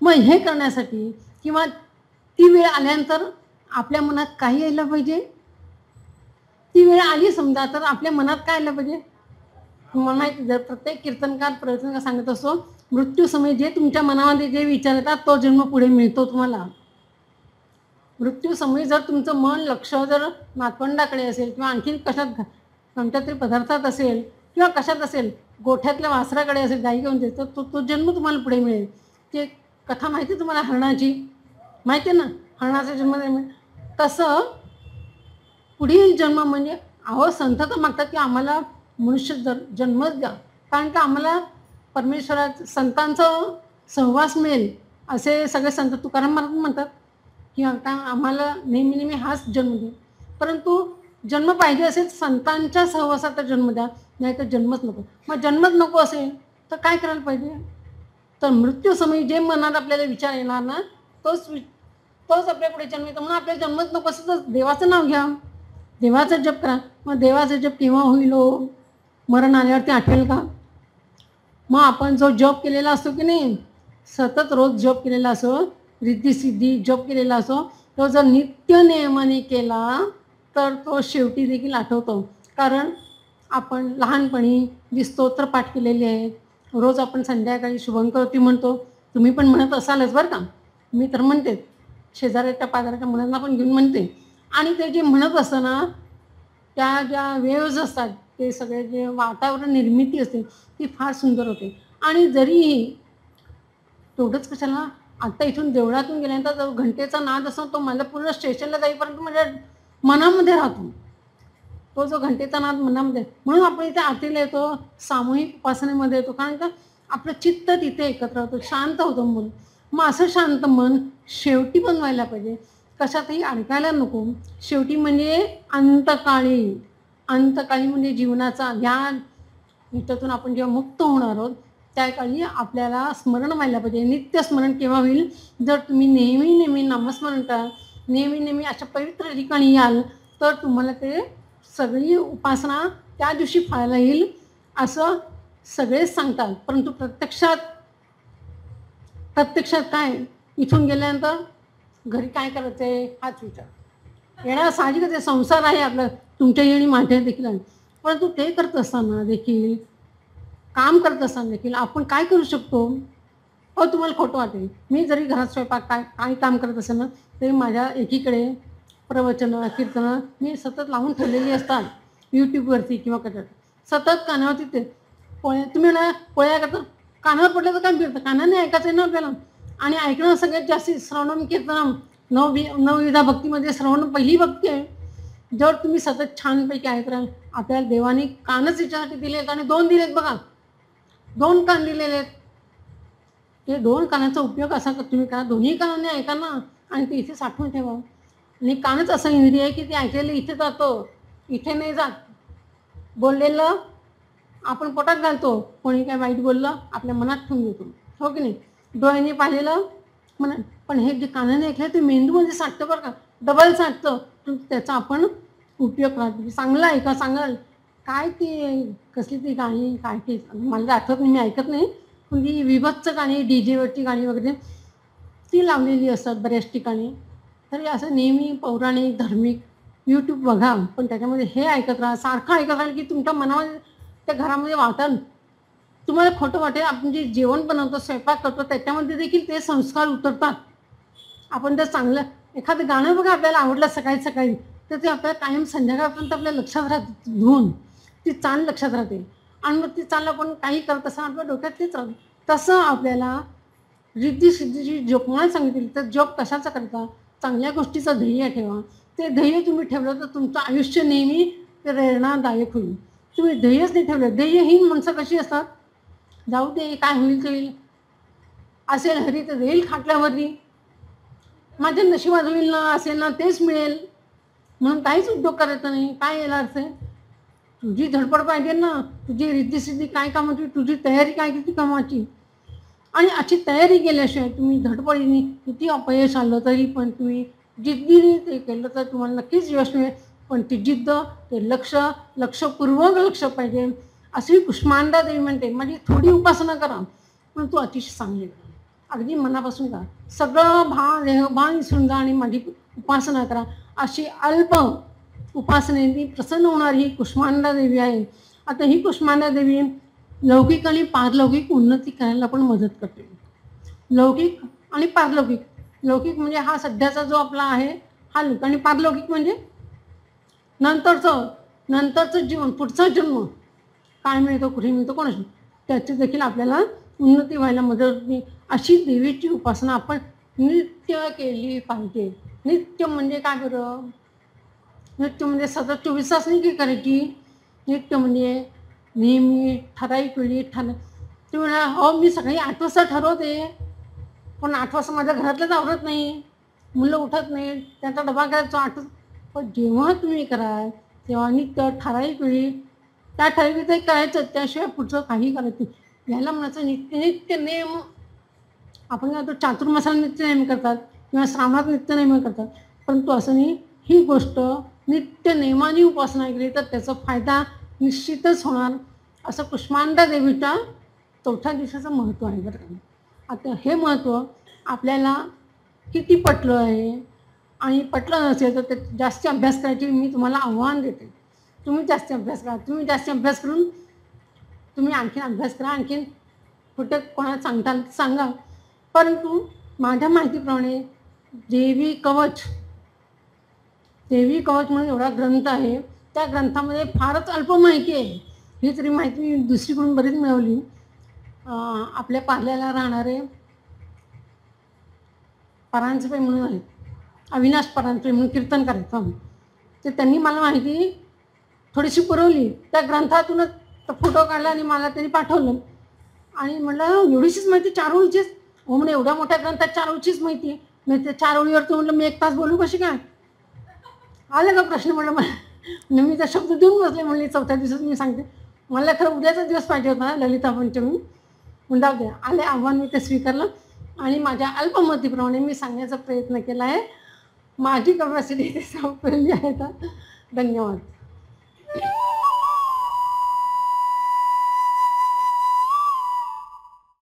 मग हे करण्यासाठी किंवा ती वेळ आल्यानंतर आपल्या मनात काय यायला पाहिजे, ती वेळ आली समजा तर आपल्या मनात काय आलं पाहिजे, तुम्हाला माहिती, जर प्रत्येक कीर्तनकार प्रवचनकार सांगत असतो, मृत्यूसमयी जे तुमच्या मनामध्ये जे विचार येतात तो जन्म पुढे मिळतो तुम्हाला. मृत्यूसमयी जर तुमचं मन लक्ष जर नातवंडाकडे असेल किंवा आणखीन कशात कोणत्या तरी पदार्थात असेल किंवा कशात असेल, गोठ्यातल्या वासराकडे असेल, गाई घेऊन देतो, तो तो जन्म तुम्हाला पुढे मिळेल. ते कथा माहिती आहे तुम्हाला हरणाची, माहिती आहे ना, हरणाचा जन्म. तसं पुढील जन्म म्हणजे संत तर मागतात की आम्हाला मनुष्य जन्मच द्या, कारण की आम्हाला परमेश्वरात संतांचं सहवास मिळेल, असे सगळे संत तुकाराम महाराज म्हणतात की आता आम्हाला नेहमी नेहमी हाच जन्म दे. परंतु जन्म पाहिजे असेल संतांच्या सहवासाचा जन्म द्या, नाही तर जन्मच नको. मग जन्मच नको असेल तर काय करायला पाहिजे? तर मृत्यूसमयी जे मनात आपल्याला विचार येणार ना, तोच आपल्या पुढे जन्म येतो. म्हणून आपल्याला जन्मच नको असेल तर देवाचं नाव घ्या, देवाचा जप करा. मग देवाचा जप केव्हा होईल हो? मरण आल्यावरती आठवेल का? मग आपण जो जप केलेला असतो की नाही, सतत रोज जप केलेला असो, रिद्धिसिद्धी जप केलेला असो, तो जर नित्य नियमाने केला तर तो शेवटी देखील आठवतो. कारण आपण लहानपणी जी स्तोत्र पाठ केलेली आहेत, रोज आपण संध्याकाळी शुभंकरोती म्हणतो, तुम्ही पण म्हणत असालच बरं का, मी तर म्हणते, शेजाऱ्याच्या पाजाऱ्याच्या मुलांना पण घेऊन म्हणते. आणि ते जे म्हणत असतं ना, त्या ज्या वेव्ज असतात, ते सगळे जे वातावरण निर्मिती असते ती फार सुंदर होते. आणि जरीही तेवढंच कशाला, आत्ता इथून देवळातून गेल्यानंतर जो घंटेचा नाद असतो तो मला पूर्ण स्टेशनला जाईपर्यंत माझ्या मनामध्ये राहतो, तो जो घंटेचा नाद मनामध्ये. म्हणून आपण इथे आरतीला येतो, सामूहिक उपासनेमध्ये येतो, कारण का आपलं चित्त तिथे एकत्र होतं, शांत होतं मन. मग असं शांत मन शेवटी पण व्हायला पाहिजे, कशातही अडकायला नको. शेवटी म्हणजे अंतकाळी, अंतकाळी म्हणजे जीवनाचा ह्या ह्याच्यातून आपण जेव्हा मुक्त होणार आहोत त्या काळी आपल्याला स्मरण व्हायला पाहिजे. नित्य स्मरण केव्हा होईल? जर तुम्ही नेहमी नेहमी नामस्मरण करा, नेहमी नेहमी अशा पवित्र ठिकाणी याल, तर तुम्हाला ते सगळी उपासना त्या दिवशी फळायला येईल असं सगळेच सांगतात. परंतु प्रत्यक्षात काय, इथून गेल्यानंतर घरी काय करायचं आहे हाच विचार येणार साहजिकच आहे. संसार आहे आपला, तुमच्याही आणि माझ्या देखील आहे. परंतु ते करत असताना देखील, काम करत असताना देखील आपण काय करू शकतो? तुम्हाला खोटं वाटेल, मी जरी घरात स्वयंपाक काय काम करत असेल ना, तरी माझ्या एकीकडे प्रवचनं कीर्तनं मी सतत लावून ठेवलेली असतात यूट्यूबवरती किंवा कशात, सतत कानावरती ते पोळ्या. तुम्ही ना पोळ्या करता, कानावर पडलं तर काय फिरतं, कानाने ऐकायचं आहे ना आपल्याला. आणि ऐकणं सगळ्यात जास्ती श्रवणम कीर्तनम, नवविधा भक्तीमध्ये श्रवण पहिली भक्ती आहे. जर तुम्ही सतत छानपैकी ऐकत राहाल, आपल्याला देवाने कानच याच्यासाठी दिले आहेत आणि 2 दिलेत बघा, 2 कान दिलेले आहेत. ते 2 कानाचा उपयोग असा तुम्ही करा, दोन्ही कानाने ऐका ना, आणि ते इथे साठवून ठेवा. आणि कानच असं इंद्रिय आहे की ते ऐकलेलं इथे जातो, इथे नाही जात. बोललेलं आपण पोटात घालतो, कोणी काय वाईट बोललं आपल्या मनात ठेवून देतो, हो की नाही. डोळ्याने पाहिलेलं पण हे जे कानाने ऐकलं ते मेंदूमध्ये साठतं बरं का, डबल साठतं. त्याचा आपण उपयोग करा, चांगलं ऐका. सांगाल काय ती कसली ती गाणी, काय ती मला आठवत नाही, मी ऐकत नाही, पण ती विभत्स गाणी, डीजेवरची गाणी वगैरे ती लावलेली असतात बऱ्याच ठिकाणी. तरी असं नेहमी पौराणिक धार्मिक यूट्यूब बघा, पण त्याच्यामध्ये हे ऐकत राहा, सारखं ऐकत राहाल की तुमच्या मनामध्ये त्या घरामध्ये वाटेल. तुम्हाला खोटं वाटेल, आपण जे जेवण बनवतो, स्वयंपाक करतो, त्याच्यामध्ये देखील ते संस्कार उतरतात. आपण जर चांगलं एखादं गाणं बघा आपल्याला आवडलं सकाळी सकाळी, तर ते आपल्याला कायम संध्याकाळपर्यंत आपल्या लक्षात राहते, धुवून ती चाल लक्षात राहते. आणि मग ती चाल आपण काही करत असताना आपल्या डोक्यात तेच राहते. तसं आपल्याला रिद्धिसिद्धीची जपमाळ सांगितली, तर जप कशाचा करता? चांगल्या गोष्टीचं ध्येय ठेवा. ते ध्येय तुम्ही ठेवलं तर तुमचं आयुष्य नेहमी प्रेरणादायक होईल. तुम्ही ध्येयच नाही ठेवलं, ध्येयहीन माणसं कशी असतात, जाऊ दे काय होईल ते होईल, असेल हरी तर देईल खाटल्यावरती, माझ्या नशिबात होईल ना, असेल ना तेच मिळेल, म्हणून काहीच उद्योग करायचा नाही. काय यायला अर्थ आहे? तुझी धडपड पाहिजे ना, तुझी रिद्धिसिद्धी काय कामाची, तुझी तयारी काय किती कामाची. आणि अशी तयारी केल्याशिवाय तुम्ही धडपडीने किती अपयश आलं तरी पण तुम्ही जिद्दीने ते केलं तर तुम्हाला नक्कीच यश मिळेल. पण ती जिद्द, ते लक्षपूर्वक लक्ष पाहिजे. अशी कुष्मांडा देवी म्हणते, माझी थोडी उपासना करा पण तू अतिशय चांगली करा, अगदी मनापासून करा, सगळं देहभान विसरून जा आणि माझी उपासना करा. अशी अल्प उपासनेने प्रसन्न होणारी ही कुष्मांडा देवी आहे. आता ही कुष्मांडा देवी लौकिक आणि पारलौकिक उन्नती करायला पण मदत करते. लौकिक आणि पारलौकिक. लौकिक म्हणजे हा सध्याचा जो आपला आहे हा लौकिक, आणि पारलौकिक म्हणजे नंतरचं जीवन, पुढचा जन्म काय मिळतो, कुठे मिळतो, कोणाशी, त्याची देखील आपल्याला उन्नती व्हायला मदत होते. अशी देवीची उपासना आपण नित्य केली पाहिजे. नित्य म्हणजे काय बरं? नित्य म्हणजे सतत 24 तास नाही की करायची. नित्य म्हणजे नेहमी ठराविक वेळी तुम्ही म्हणा हो मी सकाळी 8 वाजता ठरवते, पण 8 वाजता माझ्या घरातलंच आवरत नाही, मुलं उठत नाही, त्यांचा डबा करायचा 8. पण जेव्हा तुम्ही कराल तेव्हा नित्य ठराविक वेळी त्या ठराविक ते करायचं, त्याशिवाय पुढचं काही करायचं नाही. याला म्हणायचं नित्य नेम. आपण काय तो चातुर्मासाला नित्यनेम करतात किंवा श्रावणात नित्यनेम करतात, परंतु असं नाही. ही गोष्ट नित्य नेमाने उपासना केली तर त्याचा फायदा निश्चितच होणार. असं कुष्मांडा देवीच्या 4थ्या दिवसाचं महत्त्व आहे बरं का. आता हे महत्त्व आपल्याला किती पटलं आहे आणि पटलं नसेल तर ते जास्त अभ्यास करायची मी तुम्हाला आव्हान देते. तुम्ही जास्त अभ्यास करा. तुम्ही जास्त अभ्यास करून तुम्ही आणखीन अभ्यास करा, आणखीन कुठे कोणाला सांगताल सांगा. परंतु माझ्या माहितीप्रमाणे देवी कवच म्हणून एवढा ग्रंथ आहे, त्या ग्रंथामध्ये फारच अल्प माहिती आहे. ही तरी माहिती मी दुसरीकडून बरीच मिळवली. आपल्या पार्ल्याला राहणारे परांजपे म्हणून आहेत, अविनाश परांजपे म्हणून कीर्तनकार आहेत. तर त्यांनी मला माहिती थोडीशी पुरवली. त्या ग्रंथातूनच फोटो काढला आणि मला त्यांनी पाठवलं आणि म्हटलं एवढीशीच माहिती 4 ओळीचीच. हो म्हणे एवढ्या मोठ्या ग्रंथात 4 ओळीचीच माहिती आहे. मी त्या 4 ओळीवर तर म्हटलं मी 1 तास बोलू कशी काय? आलं का प्रश्न म्हटलं मला. मी त्या शब्द देऊन बसले. म्हणले 4थ्या दिवसात मी सांगते. मला खरं उद्याचा दिवस पाहिजे होता ललिता पंचमी. म्हणून जाऊ द्या, आले आव्हान मी ते स्वीकारलं आणि माझ्या अल्पमतीप्रमाणे मी सांगण्याचा प्रयत्न केला आहे. माझी कपॅसिटी संपलेली आहे. धन्यवाद.